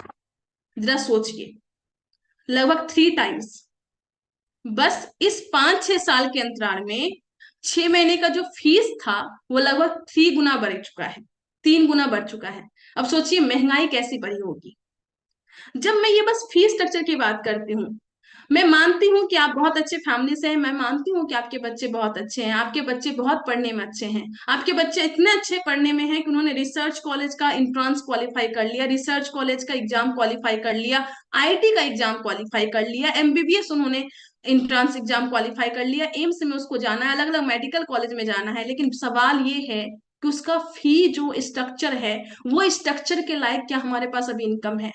जरा सोचिए, लगभग 3 टाइम्स। बस इस 5-6 साल के अंतराल में 6 महीने का जो फीस था वो लगभग 3 गुना बढ़ चुका है, 3 गुना बढ़ चुका है। अब सोचिए महंगाई कैसी बढ़ी होगी। जब मैं ये बस फीस स्ट्रक्चर की बात करती हूँ, मैं मानती हूँ कि आप बहुत अच्छे फैमिली से हैं, मैं मानती हूँ कि आपके बच्चे बहुत अच्छे हैं, आपके बच्चे बहुत पढ़ने में अच्छे हैं, आपके बच्चे इतने अच्छे पढ़ने में हैं कि उन्होंने रिसर्च कॉलेज का एंट्रेंस क्वालिफाई कर लिया, रिसर्च कॉलेज का एग्जाम क्वालिफाई कर लिया, आईआईटी का एग्जाम क्वालिफाई कर लिया, एमबीबीएस उन्होंने एंट्रेंस एग्जाम क्वालिफाई कर लिया, एम्स में उसको जाना है, अलग अलग मेडिकल कॉलेज में जाना है। लेकिन सवाल ये है कि उसका फी जो स्ट्रक्चर है, वो स्ट्रक्चर के लायक क्या हमारे पास अभी इनकम है।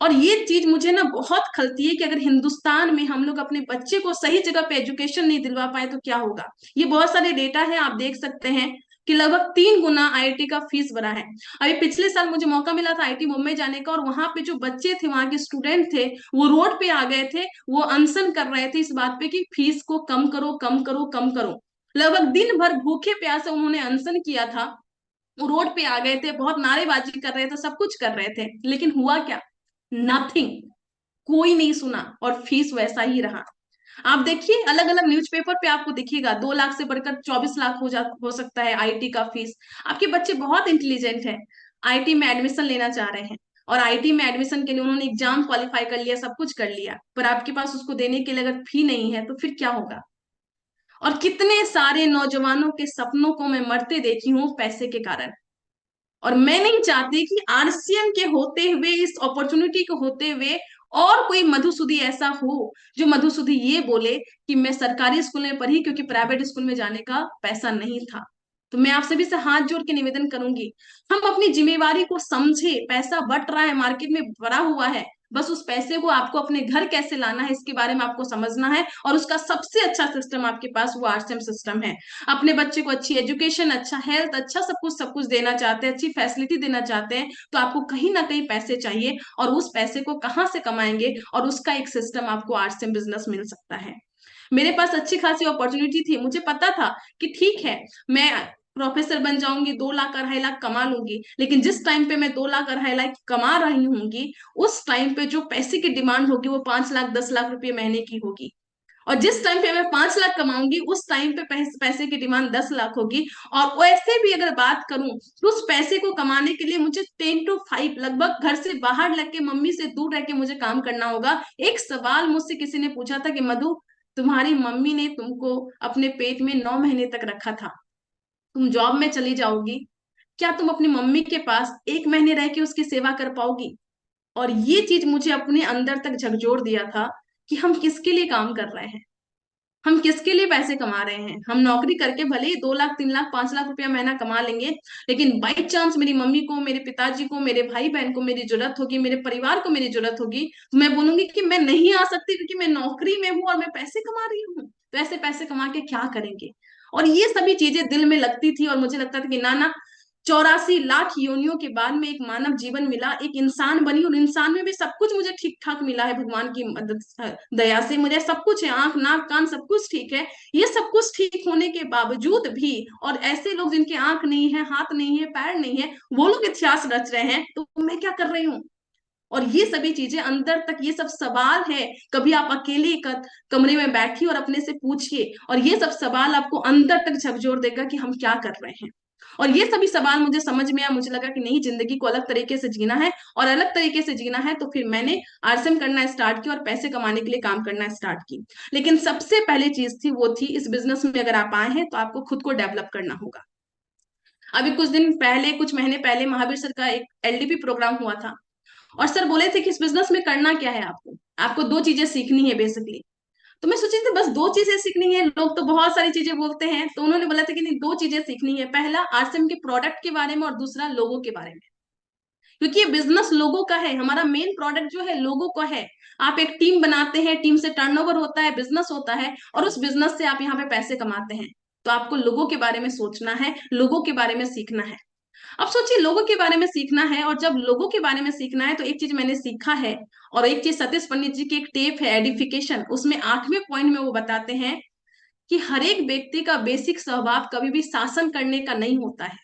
और ये चीज मुझे ना बहुत खलती है कि अगर हिंदुस्तान में हम लोग अपने बच्चे को सही जगह पे एजुकेशन नहीं दिलवा पाए तो क्या होगा। ये बहुत सारे डेटा है, आप देख सकते हैं कि लगभग 3 गुना आईआईटी का फीस बढ़ा है। अभी पिछले साल मुझे मौका मिला था आईआईटी मुंबई जाने का, और वहां पे जो बच्चे थे, वहां के स्टूडेंट थे, वो रोड पे आ गए थे, वो अनशन कर रहे थे इस बात पे कि फीस को कम करो, कम करो, कम करो। लगभग दिन भर भूखे प्यासे उन्होंने अनशन किया था, वो रोड पे आ गए थे, बहुत नारेबाजी कर रहे थे, सब कुछ कर रहे थे, लेकिन हुआ क्या? नथिंग। कोई नहीं सुना, और फीस वैसा ही रहा। आप देखिए अलग अलग न्यूज़पेपर पे आपको दिखेगा 2 लाख से बढ़कर 24 लाख हो सकता है आईटी का फीस। आपके बच्चे बहुत इंटेलिजेंट है, आईटी में एडमिशन लेना चाह रहे हैं, और आईटी में एडमिशन के लिए उन्होंने एग्जाम क्वालिफाई कर लिया, सब कुछ कर लिया, पर आपके पास उसको देने के लिए अगर फी नहीं है तो फिर क्या होगा। और कितने सारे नौजवानों के सपनों को मैं मरते देखी हूँ पैसे के कारण। और मैं नहीं चाहती कि आरसीएम के होते हुए, इस अपॉर्चुनिटी के होते हुए, और कोई मधुसूदी ऐसा हो जो मधुसूदी ये बोले कि मैं सरकारी स्कूल में पढ़ी क्योंकि प्राइवेट स्कूल में जाने का पैसा नहीं था। तो मैं आप सभी से हाथ जोड़ के निवेदन करूंगी, हम अपनी जिम्मेवारी को समझे। पैसा बट रहा है, मार्केट में भरा हुआ है, बस उस पैसे को आपको अपने घर कैसे लाना है इसके बारे में आपको समझना है। और उसका सबसे अच्छा सिस्टम आपके पास वो आरसीएम सिस्टम है। अपने बच्चे को अच्छी एजुकेशन, अच्छा हेल्थ, अच्छा सब कुछ देना चाहते हैं, अच्छी फैसिलिटी देना चाहते हैं, तो आपको कहीं ना कहीं पैसे चाहिए। और उस पैसे को कहाँ से कमाएंगे, और उसका एक सिस्टम आपको आरसीएम बिजनेस मिल सकता है। मेरे पास अच्छी खासी अपॉर्चुनिटी थी, मुझे पता था कि ठीक है मैं प्रोफेसर बन जाऊंगी, 2 लाख 2.5 लाख कमा लूंगी, लेकिन जिस टाइम पे मैं 2 लाख 2.5 लाख कमा रही होंगी, उस टाइम पे जो पैसे की डिमांड होगी वो 5 लाख 10 लाख रुपए महीने की होगी। और जिस टाइम पे मैं 5 लाख कमाऊंगी, उस टाइम पे पैसे की डिमांड 10 लाख होगी। और वैसे भी अगर बात करूं तो उस पैसे को कमाने के लिए मुझे 10 to 5 लगभग घर से बाहर लग के, मम्मी से दूर रह के मुझे काम करना होगा। एक सवाल मुझसे किसी ने पूछा था कि मधु, तुम्हारी मम्मी ने तुमको अपने पेट में 9 महीने तक रखा था, तुम जॉब में चली जाओगी, क्या तुम अपनी मम्मी के पास 1 महीने रह के उसकी सेवा कर पाओगी। और ये चीज मुझे अपने अंदर तक झकझोर दिया था कि हम किसके लिए काम कर रहे हैं, हम किसके लिए पैसे कमा रहे हैं। हम नौकरी करके भले ही 2 लाख 3 लाख 5 लाख रुपया महीना कमा लेंगे, लेकिन बाई चांस मेरी मम्मी को, मेरे पिताजी को, मेरे भाई बहन को मेरी जरूरत होगी, मेरे परिवार को मेरी जरूरत होगी, तो मैं बोलूंगी कि मैं नहीं आ सकती क्योंकि मैं नौकरी में हूँ और मैं पैसे कमा रही हूँ। तो ऐसे पैसे कमा के क्या करेंगे। और ये सभी चीजें दिल में लगती थी और मुझे लगता था कि ना ना, 84 लाख योनियों के बाद में एक मानव जीवन मिला, एक इंसान बनी, और इंसान में भी सब कुछ मुझे ठीक ठाक मिला है भगवान की मदद दया से। मुझे सब कुछ है, आंख नाक कान सब कुछ ठीक है। ये सब कुछ ठीक होने के बावजूद भी, और ऐसे लोग जिनके आंख नहीं है, हाथ नहीं है, पैर नहीं है, वो लोग इतिहास रच रहे हैं, तो मैं क्या कर रही हूँ। और ये सभी चीजें अंदर तक, ये सब सवाल है। कभी आप अकेले कमरे में बैठिए और अपने से पूछिए, और ये सब सवाल आपको अंदर तक झकझोर देगा कि हम क्या कर रहे हैं। और ये सभी सवाल मुझे समझ में आया, मुझे लगा कि नहीं, जिंदगी को अलग तरीके से जीना है, और अलग तरीके से जीना है तो फिर मैंने आरसीएम करना स्टार्ट किया और पैसे कमाने के लिए काम करना स्टार्ट की। लेकिन सबसे पहले चीज थी, वो थी इस बिजनेस में अगर आप आए हैं तो आपको खुद को डेवलप करना होगा। अभी कुछ दिन पहले, कुछ महीने पहले महावीर सर का एक एलडीपी प्रोग्राम हुआ था, और सर बोले थे कि इस बिजनेस में करना क्या है, आपको आपको 2 चीजें सीखनी है बेसिकली। तो मैं सोची थी बस 2 चीजें सीखनी है, लोग तो बहुत सारी चीजें बोलते हैं, तो उन्होंने बोला था कि नहीं, 2 चीजें सीखनी है, पहला आरसीएम के प्रोडक्ट के बारे में और दूसरा लोगों के बारे में। क्योंकि ये बिजनेस लोगों का है, हमारा मेन प्रोडक्ट जो है लोगों का है। आप एक टीम बनाते हैं, टीम से टर्नओवर होता है, बिजनेस होता है, और उस बिजनेस से आप यहाँ पे पैसे कमाते हैं। तो आपको लोगों के बारे में सोचना है, लोगों के बारे में सीखना है। अब सोचिए, लोगों के बारे में सीखना है, और जब लोगों के बारे में सीखना है तो एक चीज मैंने सीखा है, और एक चीज सतीश पंडित जी की एक टेप है एडिफिकेशन, उसमें 8वें पॉइंट में वो बताते हैं कि हर एक व्यक्ति का बेसिक स्वभाव कभी भी शासन करने का नहीं होता है,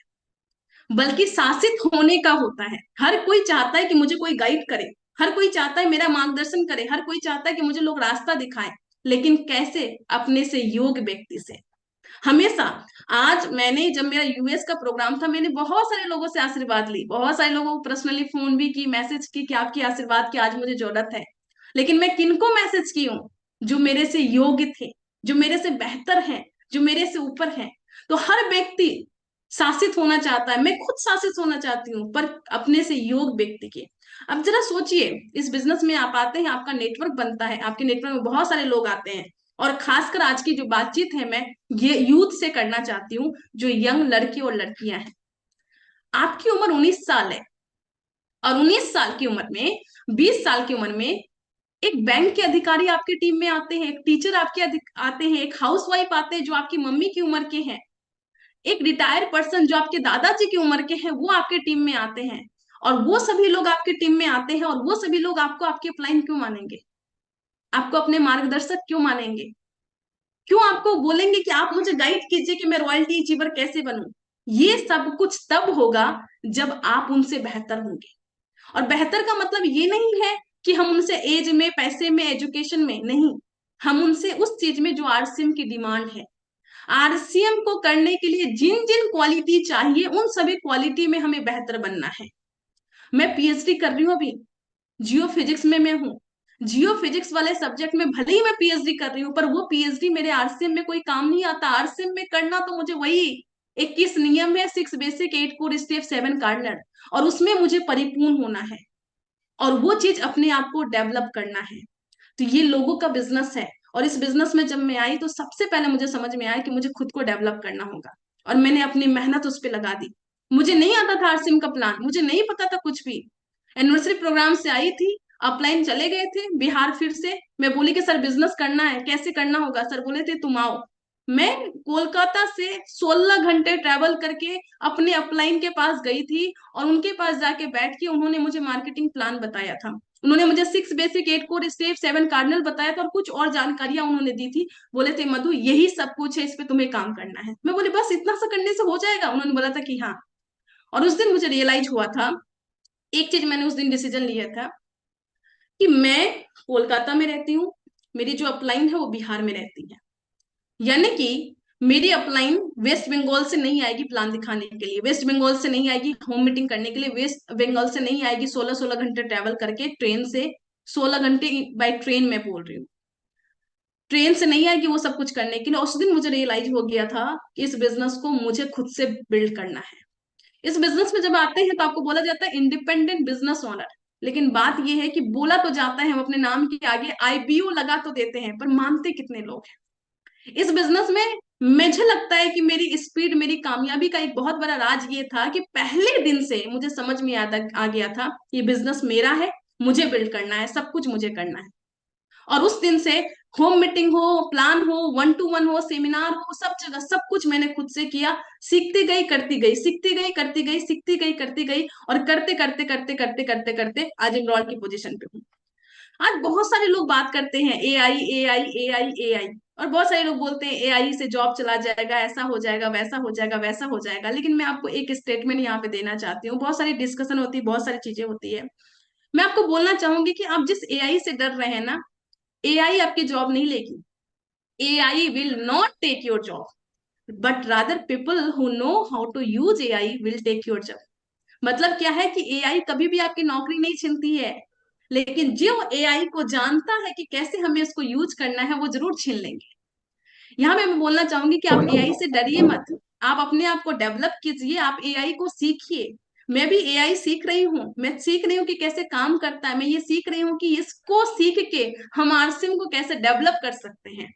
बल्कि शासित होने का होता है। हर कोई चाहता है कि मुझे कोई गाइड करे, हर कोई चाहता है मेरा मार्गदर्शन करे, हर कोई चाहता है कि मुझे लोग रास्ता दिखाएं, लेकिन कैसे, अपने से योग्य व्यक्ति से, हमेशा। आज मैंने, जब मेरा यूएस का प्रोग्राम था, मैंने बहुत सारे लोगों से आशीर्वाद ली, बहुत सारे लोगों को पर्सनली फोन भी की, मैसेज की कि आपकी आशीर्वाद की आज मुझे जरूरत है। लेकिन मैं किनको मैसेज की हूँ, जो मेरे से योग्य थे, जो मेरे से बेहतर हैं, जो मेरे से ऊपर हैं। तो हर व्यक्ति शासित होना चाहता है, मैं खुद शासित होना चाहती हूँ, पर अपने से योग्य व्यक्ति के। अब जरा सोचिए, इस बिजनेस में आप आते हैं, आपका नेटवर्क बनता है, आपके नेटवर्क में बहुत सारे लोग आते हैं, और खासकर आज की जो बातचीत है, मैं ये यूथ से करना चाहती हूँ, जो यंग लड़के और लड़कियां हैं। आपकी उम्र 19 साल है, और 19 साल की उम्र में, 20 साल की उम्र में, एक बैंक के अधिकारी आपकी टीम में आते हैं, एक टीचर आपके आते हैं, एक हाउसवाइफ आते हैं जो आपकी मम्मी की उम्र के हैं, एक रिटायर्ड पर्सन जो आपके दादाजी की उम्र के हैं, वो आपके टीम में आते हैं। और वो सभी लोग आपके टीम में आते हैं, और वो सभी लोग आपको आपके अपलाइन क्यों मानेंगे, आपको अपने मार्गदर्शक क्यों मानेंगे, क्यों आपको बोलेंगे कि आप मुझे गाइड कीजिए कि मैं रॉयल्टी अचीवर कैसे बनूं। ये सब कुछ तब होगा जब आप उनसे बेहतर होंगे। और बेहतर का मतलब ये नहीं है कि हम उनसे एज में, पैसे में, एजुकेशन में नहीं, हम उनसे उस चीज में जो आरसीएम की डिमांड है। आरसीएम को करने के लिए जिन जिन क्वालिटी चाहिए, उन सभी क्वालिटी में हमें बेहतर बनना है। मैं पीएचडी कर रही हूँ अभी, जियो फिजिक्स में मैं हूँ। जियो फिजिक्स वाले सब्जेक्ट में भले ही मैं पीएचडी कर रही हूँ, पर वो पीएचडी मेरे आरसीएम में कोई काम नहीं आता। आरसीएम में करना तो मुझे वही 21 नियम है, 6 बेसिक, 8 कोर स्टेप, 7 कार्डिनल, और उसमें मुझे परिपूर्ण होना है और वो चीज अपने आप को डेवलप करना है। तो ये लोगों का बिजनेस है, और इस बिजनेस में जब मैं आई तो सबसे पहले मुझे समझ में आया कि मुझे खुद को डेवलप करना होगा, और मैंने अपनी मेहनत उस पर लगा दी। मुझे नहीं आता था आरसीएम का प्लान, मुझे नहीं पता था कुछ भी। एनिवर्सरी प्रोग्राम से आई थी, अपलाइन चले गए थे बिहार, फिर से मैं बोली कि सर बिजनेस करना है, कैसे करना होगा? सर बोले थे तुम आओ। मैं कोलकाता से 16 घंटे ट्रैवल करके अपने अपलाइन के पास गई थी, और उनके पास जाके बैठ के उन्होंने मुझे मार्केटिंग प्लान बताया था। उन्होंने मुझे 6 बेसिक, 8 कोर स्टेप, 7 कार्डिनल बताया था, और कुछ और जानकारियां उन्होंने दी थी। बोले थे मधु यही सब कुछ है, इस पे तुम्हें काम करना है। मैं बोली बस इतना सा करने से हो जाएगा? उन्होंने बोला था कि हाँ। और उस दिन मुझे रियलाइज हुआ था, एक चीज मैंने उस दिन डिसीजन लिया था कि मैं कोलकाता में रहती हूँ, मेरी जो अपलाइन है वो बिहार में रहती है, यानी कि मेरी अपलाइन वेस्ट बंगाल से नहीं आएगी प्लान दिखाने के लिए, वेस्ट बंगाल से नहीं आएगी होम मीटिंग करने के लिए, वेस्ट बंगाल से नहीं आएगी 16-16 घंटे ट्रेवल करके ट्रेन से, 16 घंटे बाय ट्रेन में बोल रही हूँ, ट्रेन से नहीं आएगी वो सब कुछ करने के लिए। उस दिन मुझे रियलाइज हो गया था कि इस बिजनेस को मुझे खुद से बिल्ड करना है। इस बिजनेस में जब आते हैं तो आपको बोला जाता है इंडिपेंडेंट बिजनेस ओनर, लेकिन बात यह है कि बोला तो जाता है, हम अपने नाम के आगे आईबीओ लगा तो देते हैं, पर मानते कितने लोग हैं इस बिजनेस में? मुझे लगता है कि मेरी स्पीड, मेरी कामयाबी का एक बहुत बड़ा राज ये था कि पहले दिन से मुझे समझ में आ गया था ये बिजनेस मेरा है, मुझे बिल्ड करना है, सब कुछ मुझे करना है। और उस दिन से होम मीटिंग हो, प्लान हो, 1-to-1 हो, सेमिनार हो, सब जगह सब कुछ मैंने खुद से किया। सीखती गई, करती गई, सीखती गई, करती गई, सीखती गई, करती गई, और करते करते करते करते करते करते आज एमरॉल की पोजीशन पे हूँ। आज बहुत सारे लोग बात करते हैं एआई एआई एआई एआई, और बहुत सारे लोग बोलते हैं एआई से जॉब चला जाएगा, ऐसा हो जाएगा, वैसा हो जाएगा, वैसा हो जाएगा। लेकिन मैं आपको एक स्टेटमेंट यहाँ पे देना चाहती हूँ। बहुत सारी डिस्कशन होती है, बहुत सारी चीजें होती है, मैं आपको बोलना चाहूंगी कि आप जिस एआई से डर रहे हैं ना, एआई आपकी जॉब नहीं लेगी। AI will not take your job, but rather people who know how to use AI will take your job. मतलब क्या है कि एआई कभी भी आपकी नौकरी नहीं छीनती है, लेकिन जो एआई को जानता है कि कैसे हमें उसको यूज करना है, वो जरूर छीन लेंगे। यहाँ पे मैं बोलना चाहूंगी कि आप एआई से डरिए मत, आप अपने आप को डेवलप कीजिए, आप एआई को सीखिए। मैं भी एआई सीख रही हूँ, मैं सीख रही हूँ कि कैसे काम करता है, मैं ये सीख रही हूँ कि इसको सीख के हम आरसिम को कैसे डेवलप कर सकते हैं।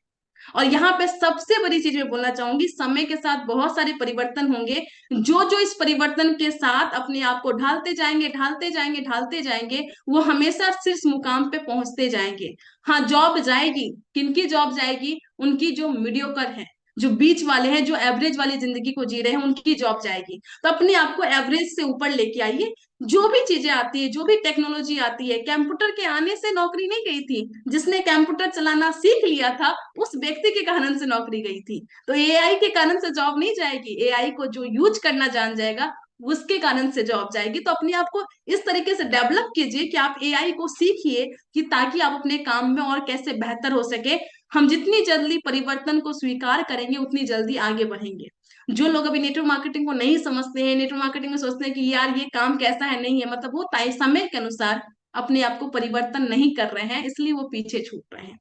और यहाँ पे सबसे बड़ी चीज मैं बोलना चाहूंगी, समय के साथ बहुत सारे परिवर्तन होंगे, जो जो इस परिवर्तन के साथ अपने आप को ढालते जाएंगे, ढालते जाएंगे, ढालते जाएंगे, वो हमेशा शीर्ष मुकाम पे पहुंचते जाएंगे। हाँ, जॉब जाएगी, किनकी जॉब जाएगी? उनकी जो मीडियोकर है, जो बीच वाले हैं, जो एवरेज वाली जिंदगी को जी रहे हैं, उनकी जॉब जाएगी। तो अपने आप को एवरेज से ऊपर लेके आइए। जो भी चीजें आती है, जो भी टेक्नोलॉजी आती है, कंप्यूटर के आने से नौकरी नहीं गई थी, जिसने कंप्यूटर चलाना सीख लिया था उस व्यक्ति के कारण से नौकरी गई थी। तो एआई के कारण से जॉब नहीं जाएगी, एआई को जो यूज करना जान जाएगा उसके कारण से जॉब जाएगी। तो अपने आप को इस तरीके से डेवलप कीजिए कि आप एआई को सीखिए, कि ताकि आप अपने काम में और कैसे बेहतर हो सके। हम जितनी जल्दी परिवर्तन को स्वीकार करेंगे उतनी जल्दी आगे बढ़ेंगे। जो लोग अभी नेटवर्क मार्केटिंग को नहीं समझते हैं, नेटवर्क मार्केटिंग में सोचते हैं कि यार ये काम कैसा है, नहीं है, मतलब वो तय समय के अनुसार अपने आप को परिवर्तन नहीं कर रहे हैं, इसलिए वो पीछे छूट रहे हैं।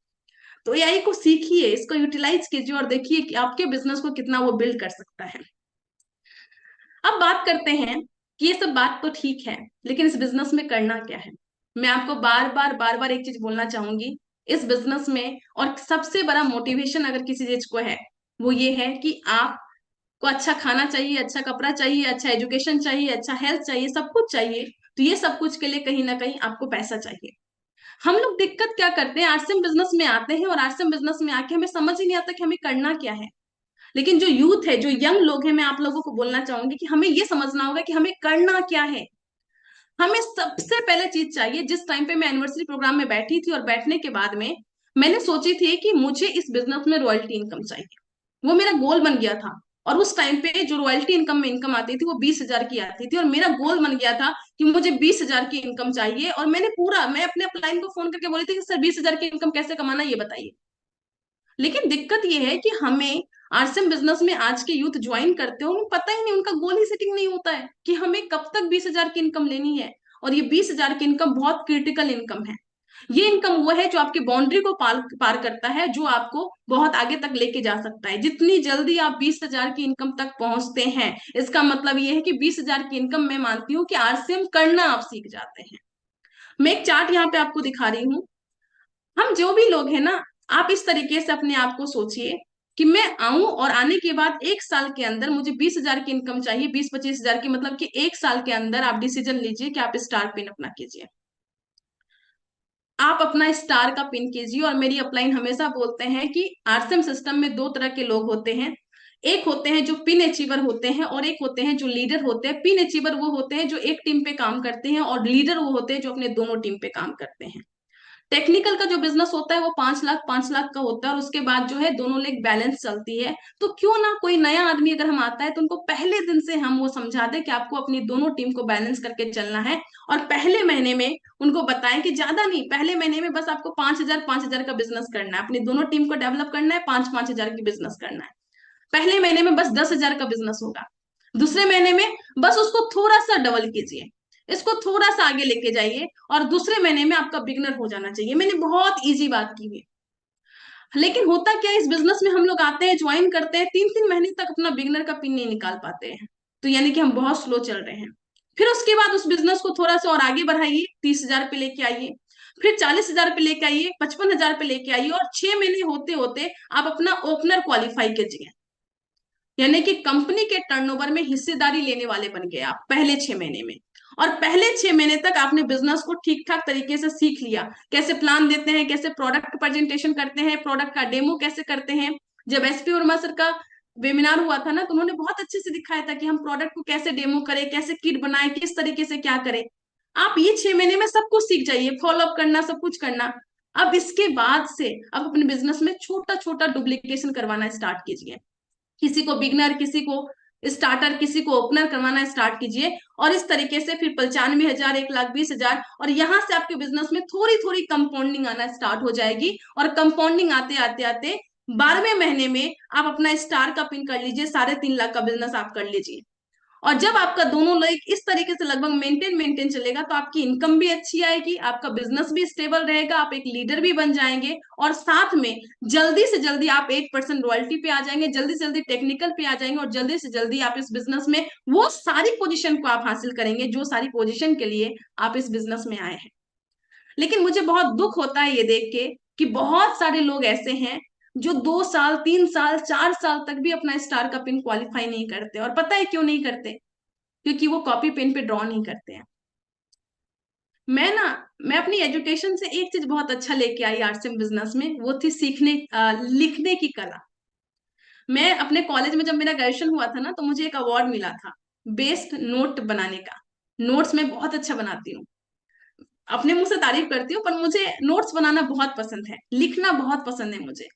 तो एआई को सीखिए, इसको यूटिलाइज कीजिए, और देखिए कि आपके बिजनेस को कितना वो बिल्ड कर सकता है। अब बात करते हैं कि ये सब बात तो ठीक है, लेकिन इस बिजनेस में करना क्या है। मैं आपको बार बार एक चीज बोलना चाहूंगी, इस बिजनेस में और सबसे बड़ा मोटिवेशन अगर किसी चीज को है, वो ये है कि आपको अच्छा खाना चाहिए, अच्छा कपड़ा चाहिए, अच्छा एजुकेशन चाहिए, अच्छा हेल्थ चाहिए, सब कुछ चाहिए। तो ये सब कुछ के लिए कहीं ना कहीं आपको पैसा चाहिए। हम लोग दिक्कत क्या करते हैं, आरसीएम बिजनेस में आते हैं और आरसीएम बिजनेस में आके हमें समझ ही नहीं आता कि हमें करना क्या है। लेकिन जो यूथ है, जो यंग लोग हैं, मैं आप लोगों को बोलना चाहूंगी कि हमें ये समझना होगा कि हमें करना क्या है। हमें सबसे पहले चीज चाहिए, जिस टाइम पे मैं एनिवर्सरी प्रोग्राम में बैठी थी और बैठने के बाद में मैंने सोची थी कि मुझे इस बिजनेस में रॉयल्टी इनकम चाहिए, वो मेरा गोल बन गया था। और उस टाइम पे जो रॉयल्टी इनकम में इनकम आती थी वो 20,000 की आती थी, और मेरा गोल बन गया था कि मुझे 20,000 की इनकम चाहिए। और मैं अपने अपलाइन को फोन करके बोली थी कि सर 20,000 की इनकम कैसे कमाना, ये बताइए। लेकिन दिक्कत ये है कि हमें आरसीएम बिजनेस में आज के यूथ ज्वाइन करते हो, उन्हें पता ही नहीं, उनका गोल ही सेटिंग नहीं होता है कि हमें कब तक 20,000 की इनकम लेनी है। और ये 20,000 की इनकम बहुत क्रिटिकल इनकम है। ये इनकम वो है जो आपकी बाउंड्री को पार करता है, जो आपको बहुत आगे तक लेके जा सकता है। जितनी जल्दी आप 20,000 की इनकम तक पहुंचते हैं, इसका मतलब ये है कि 20,000 की इनकम मैं मानती हूँ कि आरसीएम करना आप सीख जाते हैं। मैं एक चार्ट यहाँ पे आपको दिखा रही हूँ। हम जो भी लोग हैं ना, आप इस तरीके से अपने आप को सोचिए कि मैं आऊं और आने के बाद 1 साल के अंदर मुझे 20,000 की इनकम चाहिए, 20-25,000 की, मतलब कि 1 साल के अंदर आप डिसीजन लीजिए कि आप स्टार पिन अपना कीजिए। आप अपना स्टार का पिन कीजिए। और मेरी अपलाइन हमेशा बोलते हैं कि आरसीएम सिस्टम में दो तरह के लोग होते हैं। एक होते हैं जो पिन अचीवर होते हैं, और एक होते हैं जो लीडर होते हैं। पिन अचीवर वो होते हैं जो एक टीम पे काम करते हैं, और लीडर वो होते हैं जो अपने दोनों टीम पे काम करते हैं। टेक्निकल का जो बिजनेस होता है वो 5 लाख का होता है, और उसके बाद जो है दोनों लेग बैलेंस चलती है। तो क्यों ना कोई नया आदमी अगर हम आता है तो उनको पहले दिन से हम वो समझा दें कि आपको अपनी दोनों टीम को बैलेंस करके चलना है। और पहले महीने में उनको बताएं कि ज्यादा नहीं, पहले महीने में बस आपको 5,000 का बिजनेस करना है, अपनी दोनों टीम को डेवलप करना है, 5-5 हजार की बिजनेस करना है। पहले महीने में बस 10,000 का बिजनेस होगा। दूसरे महीने में बस उसको थोड़ा सा डबल कीजिए, इसको थोड़ा सा आगे लेके जाइए, और दूसरे महीने में आपका बिगनर हो जाना चाहिए। मैंने बहुत इजी बात की हुई। लेकिन होता क्या है, इस बिजनेस में हम लोग आते हैं, ज्वाइन करते हैं, 3-3 महीने तक अपना बिगनर का पिन नहीं निकाल पाते हैं। तो यानी कि हम बहुत स्लो चल रहे हैं। फिर उसके बाद उस बिजनेस को थोड़ा सा और आगे बढ़ाइए, 30,000 पे लेके आइए, फिर 40,000 पे लेके आइए, 55,000 पे लेके आइए, और 6 महीने होते होते आप अपना ओपनर क्वालिफाई कीजिए। यानी कि कंपनी के टर्नओवर में हिस्सेदारी लेने वाले बन गए आप पहले 6 महीने में। और पहले 6 महीने तक आपने बिजनेस को ठीक ठाक तरीके से सीख लिया, कैसे प्लान देते हैं, कैसे प्रोडक्ट प्रेजेंटेशन करते हैं, प्रोडक्ट का डेमो कैसे करते हैं। जब एसपी वर्मा सर का वेबिनार हुआ था ना, तो उन्होंने बहुत अच्छे से दिखाया था कि हम प्रोडक्ट को कैसे डेमो करें, कैसे किट बनाए, किस तरीके से क्या करें। आप ये 6 महीने में सब कुछ सीख जाइए, फॉलोअप करना, सब कुछ करना। अब इसके बाद से आप अपने बिजनेस में छोटा छोटा डुप्लीकेशन करवाना स्टार्ट कीजिए। किसी को बिगनर, किसी को स्टार्टर, किसी को ओपनर करवाना स्टार्ट कीजिए। और इस तरीके से फिर 95,000, 1,20,000, और यहाँ से आपके बिजनेस में थोड़ी थोड़ी कंपाउंडिंग आना स्टार्ट हो जाएगी। और कंपाउंडिंग आते आते आते 12वें महीने में आप अपना स्टार का पिन कर लीजिए, 3.5 लाख का बिजनेस आप कर लीजिए। और जब आपका दोनों लोग इस तरीके से लगभग मेंटेन मेंटेन चलेगा, तो आपकी इनकम भी अच्छी आएगी, आपका बिजनेस भी स्टेबल रहेगा, आप एक लीडर भी बन जाएंगे, और साथ में जल्दी से जल्दी आप 8% रॉयल्टी पे आ जाएंगे, जल्दी से जल्दी टेक्निकल पे आ जाएंगे, और जल्दी से जल्दी आप इस बिजनेस में वो सारी पोजीशन को आप हासिल करेंगे जो सारी पोजीशन के लिए आप इस बिजनेस में आए हैं। लेकिन मुझे बहुत दुख होता है ये देख के कि बहुत सारे लोग ऐसे हैं जो 2 साल, 3 साल, 4 साल तक भी अपना स्टार का पिन क्वालिफाई नहीं करते। और पता है क्यों नहीं करते? क्योंकि वो कॉपी पेन पे ड्रॉ नहीं करते हैं। मैं ना मैं अपनी एजुकेशन से एक चीज बहुत अच्छा लेके आई आरसीएम बिजनेस में, वो थी लिखने की कला। मैं अपने कॉलेज में जब मेरा ग्रेजुएशन हुआ था ना, तो मुझे एक अवार्ड मिला था बेस्ट नोट बनाने का। नोट्स मैं बहुत अच्छा बनाती हूँ, अपने मुंह से तारीफ करती हूँ, पर मुझे नोट्स बनाना बहुत पसंद है, लिखना बहुत पसंद है मुझे।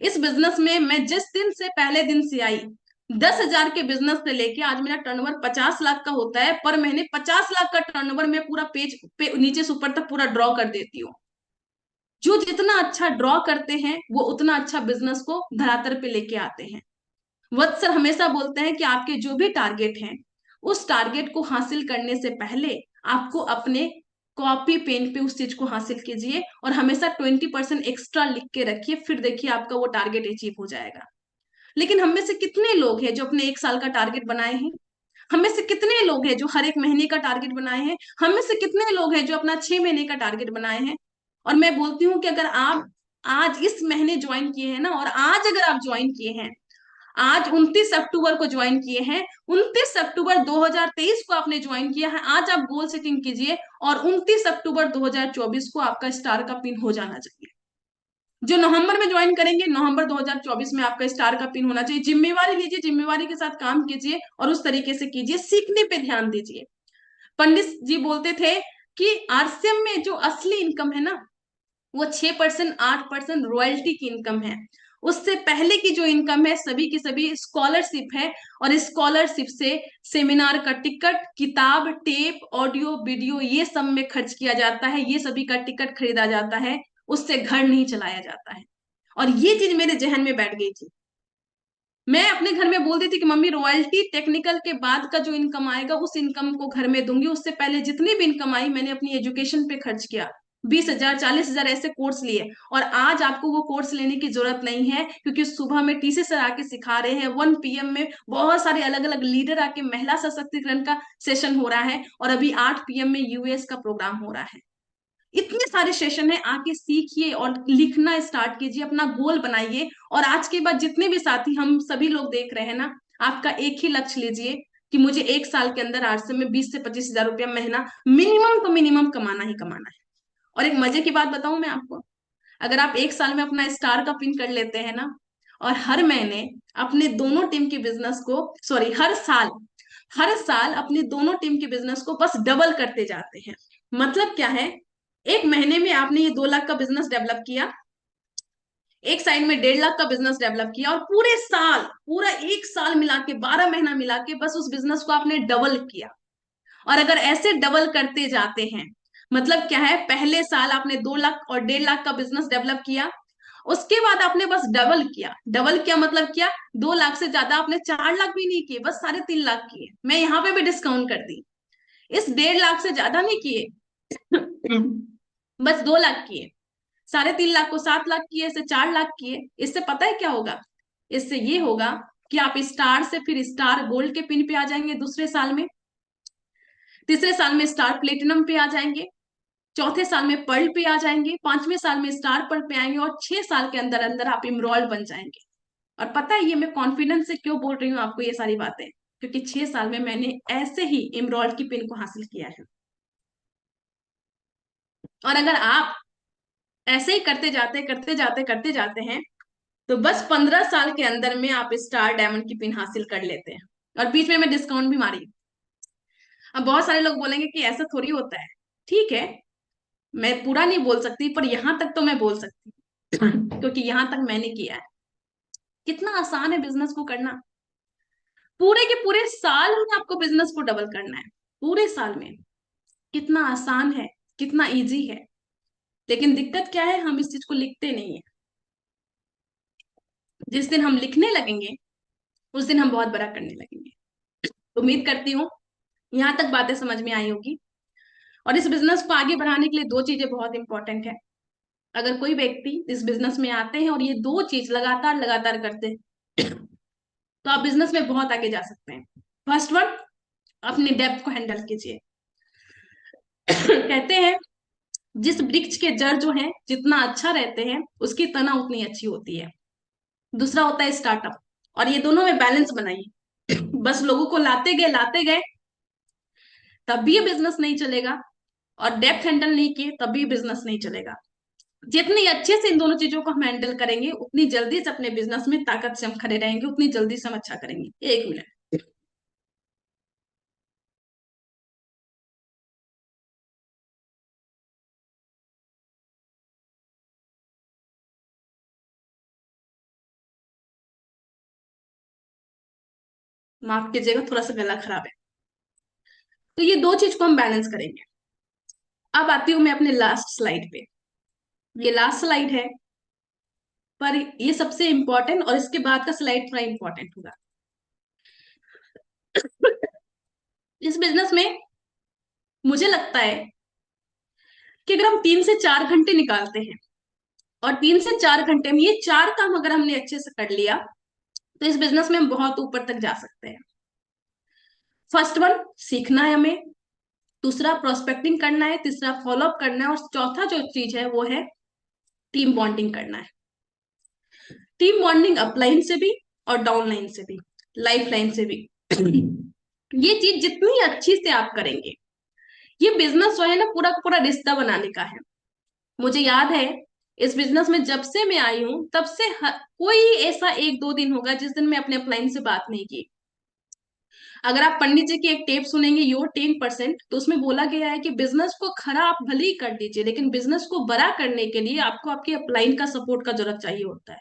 इस बिजनेस में मैं जिस दिन से पहले दिन से आई, 10,000 के बिजनेस से लेके आज मेरा टर्नओवर 50 लाख का होता है। पर महीने 50 लाख का टर्नओवर मैं पूरा पेज पे नीचे से ऊपर तक पूरा ड्रॉ कर देती हूँ। जो जितना अच्छा ड्रॉ करते हैं वो उतना अच्छा बिजनेस को धरातल पे लेके आते हैं। वत्स सर हमेशा बोलते हैं कि आपके जो भी टारगेट हैं, उस टारगेट को हासिल करने से पहले आपको अपने कॉपी पेन पे उस चीज को हासिल कीजिए, और हमेशा 20% एक्स्ट्रा लिख के रखिए, फिर देखिए आपका वो टारगेट अचीव हो जाएगा। लेकिन हम में से कितने लोग हैं जो अपने 1 साल का टारगेट बनाए हैं? हम में से कितने लोग हैं जो हर एक महीने का टारगेट बनाए हैं? हम में से कितने लोग हैं जो अपना 6 महीने का टारगेट बनाए हैं? और मैं बोलती हूँ कि अगर आप आज इस महीने ज्वाइन किए हैं ना, और आज अगर आप ज्वाइन किए हैं, आज 29 अक्टूबर को ज्वाइन किए हैं, 29 अक्टूबर 2023 को आपने ज्वाइन किया है, आज आप गोल सेटिंग कीजिए, और 29 अक्टूबर 2024 को आपका स्टार का पिन हो जाना चाहिए। जो नवंबर में ज्वाइन करेंगे, नवंबर 2024 में आपका स्टार का पिन होना चाहिए। जिम्मेवारी लीजिए, जिम्मेवारी के साथ काम कीजिए, और उस तरीके से कीजिए, सीखने पे ध्यान दीजिए। पंडित जी बोलते थे कि आरसीएम में जो असली इनकम है ना, वो 6%, 8% रॉयल्टी की इनकम है। उससे पहले की जो इनकम है सभी की सभी स्कॉलरशिप है, और स्कॉलरशिप से सेमिनार का टिकट, किताब, टेप, ऑडियो, वीडियो, ये सब में खर्च किया जाता है, ये सभी का टिकट खरीदा जाता है, उससे घर नहीं चलाया जाता है। और ये चीज मेरे जहन में बैठ गई थी। मैं अपने घर में बोल देती कि मम्मी रॉयल्टी टेक्निकल के बाद का जो इनकम आएगा उस इनकम को घर में दूंगी, उससे पहले जितनी भी इनकम आई मैंने अपनी एजुकेशन पे खर्च किया, 20,000 40,000 ऐसे कोर्स लिए। और आज आपको वो कोर्स लेने की जरूरत नहीं है, क्योंकि सुबह में टीसी सर आके सिखा रहे हैं, 1 PM में बहुत सारे अलग अलग लीडर आके महिला सशक्तिकरण का सेशन हो रहा है, और अभी 8 PM में यूएस का प्रोग्राम हो रहा है। इतने सारे सेशन है, आके सीखिए और लिखना स्टार्ट कीजिए, अपना गोल बनाइए। और आज के बाद जितने भी साथी हम सभी लोग देख रहे हैं ना, आपका एक ही लक्ष्य लीजिए कि मुझे 1 साल के अंदर आज से मैं 20 से 25 हजार रुपया महीना मिनिमम तो मिनिमम कमाना ही कमाना है। और एक मजे की बात बताऊं मैं आपको, अगर आप 1 साल में अपना स्टार का पिन कर लेते हैं ना, और हर महीने अपने दोनों टीम की बिजनेस को, सॉरी हर साल अपनी दोनों टीम की बिजनेस को बस डबल करते जाते हैं। मतलब क्या है, एक महीने में आपने ये 2 लाख का बिजनेस डेवलप किया, एक साइड में 1.5 लाख का बिजनेस डेवलप किया, और पूरे साल, पूरा 1 साल मिला के 12 महीना मिला के बस उस बिजनेस को आपने डबल किया। और अगर ऐसे डबल करते जाते हैं, मतलब क्या है, पहले साल आपने 2 लाख और 1.5 लाख का बिजनेस डेवलप किया, उसके बाद आपने बस डबल किया मतलब क्या, 2 लाख से ज्यादा आपने 4 लाख भी नहीं किए, बस 3.5 लाख किए। मैं यहाँ पे भी डिस्काउंट कर दी, इस 1.5 लाख से ज्यादा नहीं किए, बस 2 लाख किए। 3.5 लाख को 7 लाख किए, इससे 4 लाख किए। इससे पता है क्या होगा, इससे ये होगा कि आप स्टार से फिर स्टार गोल्ड के पिन पे आ जाएंगे दूसरे साल में, तीसरे साल में स्टार प्लेटिनम पे आ जाएंगे, चौथे साल में पर्ल पे आ जाएंगे, 5वें साल में स्टार पर्ल पे आएंगे, और 6 साल के अंदर अंदर आप इमरोल्ड बन जाएंगे। और पता है ये मैं कॉन्फिडेंस से क्यों बोल रही हूँ आपको ये सारी बातें, क्योंकि 6 साल में मैंने ऐसे ही इमरोल्ड की पिन को हासिल किया है। और अगर आप ऐसे ही करते जाते हैं, तो बस 15 साल के अंदर में आप स्टार डायमंड की पिन हासिल कर लेते हैं। और बीच में मैं डिस्काउंट भी मारी। अब बहुत सारे लोग बोलेंगे कि ऐसा थोड़ी होता है, ठीक है, मैं पूरा नहीं बोल सकती, पर यहां तक तो मैं बोल सकती हूँ, क्योंकि यहां तक मैंने किया है। कितना आसान है बिजनेस को करना, पूरे के पूरे साल में आपको बिजनेस को डबल करना है, पूरे साल में। कितना आसान है, कितना इजी है। लेकिन दिक्कत क्या है, हम इस चीज को लिखते नहीं है। जिस दिन हम लिखने लगेंगे उस दिन हम बहुत बड़ा करने लगेंगे। उम्मीद करती हूँ यहाँ तक बातें समझ में आई होगी। और इस बिजनेस को आगे बढ़ाने के लिए 2 चीजें बहुत इंपॉर्टेंट है। अगर कोई व्यक्ति इस बिजनेस में आते हैं और ये 2 चीज लगातार लगातार करते हैं, तो आप बिजनेस में बहुत आगे जा सकते हैं। फर्स्ट वन, अपनी डेप्थ को हैंडल कीजिए। कहते हैं जिस वृक्ष के जड़ जो है जितना अच्छा रहते हैं उसकी तना उतनी अच्छी होती है। दूसरा होता है स्टार्टअप, और ये दोनों में बैलेंस बनाइए। बस लोगों को लाते गए तब भी ये बिजनेस नहीं चलेगा, और डेप्थ हैंडल नहीं किए तब भी बिजनेस नहीं चलेगा। जितनी अच्छे से इन दोनों चीजों को हम हैंडल करेंगे, उतनी जल्दी से अपने बिजनेस में ताकत से हम खड़े रहेंगे, उतनी जल्दी से हम अच्छा करेंगे। 1 मिनट। माफ कीजिएगा, थोड़ा सा गला खराब है। तो ये 2 चीज को हम बैलेंस करेंगे। अब आती हूँ मैं अपने लास्ट स्लाइड पे। ये लास्ट स्लाइड है, पर ये सबसे इंपॉर्टेंट, और इसके बाद का स्लाइड थोड़ा इंपॉर्टेंट होगा। इस बिजनेस में मुझे लगता है कि अगर हम 3 से 4 घंटे निकालते हैं, और 3 से 4 घंटे में ये 4 काम अगर हमने अच्छे से कर लिया, तो इस बिजनेस में हम बहुत ऊपर तक जा सकते हैं। फर्स्ट वन, सीखना है हमें। दूसरा, प्रोस्पेक्टिंग करना है। तीसरा, फॉलोअप करना है। और चौथा जो चीज है वो है टीम बॉन्डिंग करना है। टीम बॉन्डिंग अपलाइन से भी और डाउनलाइन से भी, लाइफ लाइन से भी। ये चीज जितनी अच्छी से आप करेंगे, ये बिजनेस जो है ना पूरा का पूरा रिश्ता बनाने का है। मुझे याद है इस बिजनेस में जब से मैं आई हूं तब से कोई ऐसा 1-2 दिन होगा जिस दिन मैं अपने अपलाइन से बात नहीं की। अगर आप पंडित जी की एक टेप सुनेंगे योर 10%, तो उसमें बोला गया है कि बिजनेस को खरा आप भले ही कर दीजिए, लेकिन बिजनेस को बड़ा करने के लिए आपको आपके अपलाइन का सपोर्ट का जरूरत चाहिए होता है।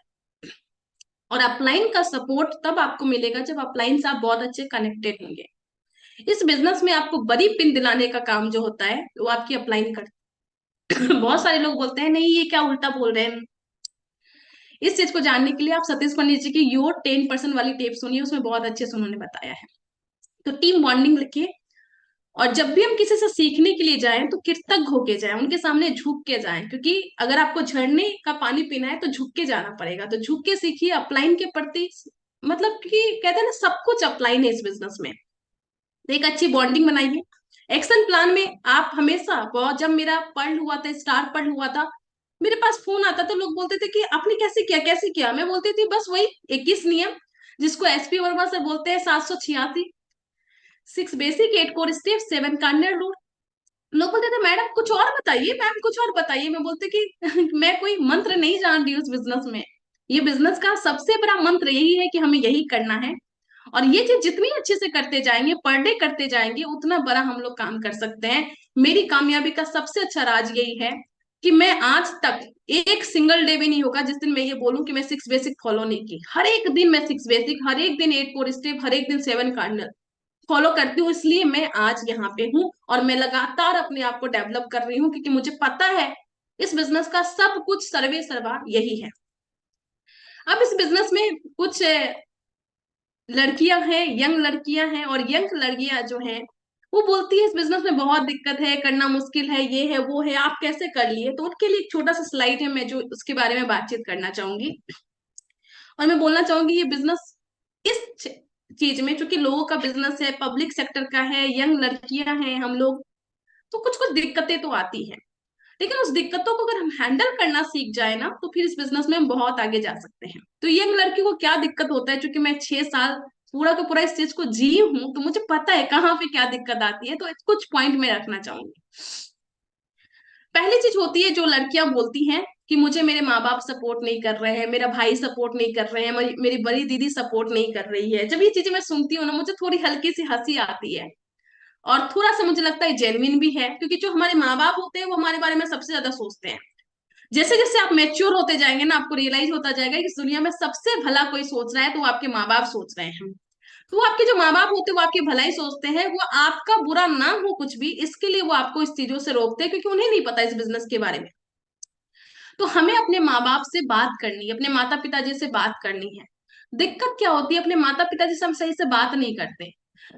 और अपलाइन का सपोर्ट तब आपको मिलेगा जब अपलाइन से आप बहुत अच्छे कनेक्टेड होंगे। इस बिजनेस में आपको बड़ी पिन दिलाने का काम जो होता है वो आपकी अपलाइन करती है। बहुत सारे लोग बोलते हैं नहीं ये क्या उल्टा बोल रहे हैं, इस चीज को जानने के लिए आप सतीश पंडित जी की योर 10% वाली टेप सुनिए, उसमें बहुत अच्छे से उन्होंने बताया है। तो टीम बॉन्डिंग लिखिए, और जब भी हम किसी से सीखने के लिए जाएं तो कृतज्ञ होके जाएं, उनके सामने झुक के जाएं, क्योंकि अगर आपको झरने का पानी पीना है तो झुक के जाना पड़ेगा। तो झुक के सीखिए अपलाइन के प्रति, मतलब कि कहते हैं ना सब कुछ अपलाइन है इस बिजनेस में। तो एक अच्छी बॉन्डिंग बनाइए। एक्शन प्लान में आप हमेशा, बहुत जब मेरा पर्ल हुआ था, स्टार पर्ल हुआ था, मेरे पास फोन आता था, लोग बोलते थे कि आपने कैसे किया कैसे किया, मैं बोलती थी बस वही 21 नियम, जिसको एसपी वर्मा सर बोलते हैं 786, 6 basic, 8 core step, 7 cardinal rule. लोग बोलते थे मैडम कुछ और बताइए, मैम कुछ और बताइए। मैं बोलती कि मैं कोई मंत्र नहीं जान रही उस बिजनेस में, ये बिजनेस का सबसे बड़ा मंत्र यही है कि हमें यही करना है, और ये चीज जितनी अच्छे से करते जाएंगे, पर डे करते जाएंगे, उतना बड़ा हम लोग काम कर सकते हैं। मेरी कामयाबी का सबसे अच्छा राज यही है कि मैं आज तक एक सिंगल डे भी नहीं होगा जिस दिन मैं ये बोलूं कि मैं 6 बेसिक फॉलो नहीं की। हर एक दिन मैं 6 बेसिक, हर एक दिन 8 कोर स्टेप, हर एक दिन 7 कार्डिनल फॉलो करती हूँ। इसलिए मैं आज यहाँ पे हूँ, और मैं लगातार अपने आप को डेवलप कर रही हूँ, क्योंकि मुझे पता है इस बिजनेस का सब कुछ सर्वे सर्वा यही है। अब इस बिजनेस में कुछ लड़कियां हैं, यंग लड़कियां हैं, और यंग लड़कियां जो हैं वो बोलती है इस बिजनेस में बहुत दिक्कत है, करना मुश्किल है, ये है वो है, आप कैसे कर लिए। तो उनके लिए एक छोटा सा स्लाइड है, मैं जो उसके बारे में बातचीत करना चाहूंगी। और मैं बोलना चाहूंगी ये बिजनेस इस चीज में, क्योंकि लोगों का बिजनेस है, पब्लिक सेक्टर का है, यंग लड़कियां हैं हम लोग, तो कुछ कुछ दिक्कतें तो आती हैं, लेकिन उस दिक्कतों को अगर हम हैंडल करना सीख जाए ना, तो फिर इस बिजनेस में हम बहुत आगे जा सकते हैं। तो यंग लड़की को क्या दिक्कत होता है, क्योंकि मैं 6 साल पूरा का पूरा इस चीज को जी हूं, तो मुझे पता है कहाँ पे क्या दिक्कत आती है। तो कुछ पॉइंट में रखना चाहूंगी। पहली चीज होती है जो लड़कियां बोलती हैं कि मुझे मेरे माँ बाप सपोर्ट नहीं कर रहे हैं, मेरा भाई सपोर्ट नहीं कर रहे हैं, मेरी बड़ी दीदी सपोर्ट नहीं कर रही है। जब ये चीजें मैं सुनती हूँ ना, मुझे थोड़ी हल्की सी हंसी आती है, और थोड़ा सा मुझे लगता है जेन्युइन भी है, क्योंकि जो हमारे माँ बाप होते हैं वो हमारे बारे में सबसे ज्यादा सोचते हैं। जैसे जैसे आप मेच्योर होते जाएंगे ना, आपको रियलाइज होता जाएगा कि इस दुनिया में सबसे भला कोई सोच रहा है तो वो आपके माँ बाप सोच रहे हैं। तो वो आपके जो माँ बाप होते हैं वो आपकी भलाई सोचते हैं, वो आपका बुरा ना हो कुछ भी, इसके लिए वो आपको इस चीजों से रोकते हैं, क्योंकि उन्हें नहीं पता इस बिजनेस के बारे में। तो हमें अपने माँ बाप से बात करनी है, अपने माता पिताजी से बात करनी है। दिक्कत क्या होती है, अपने माता पिताजी से हम सही से बात नहीं करते।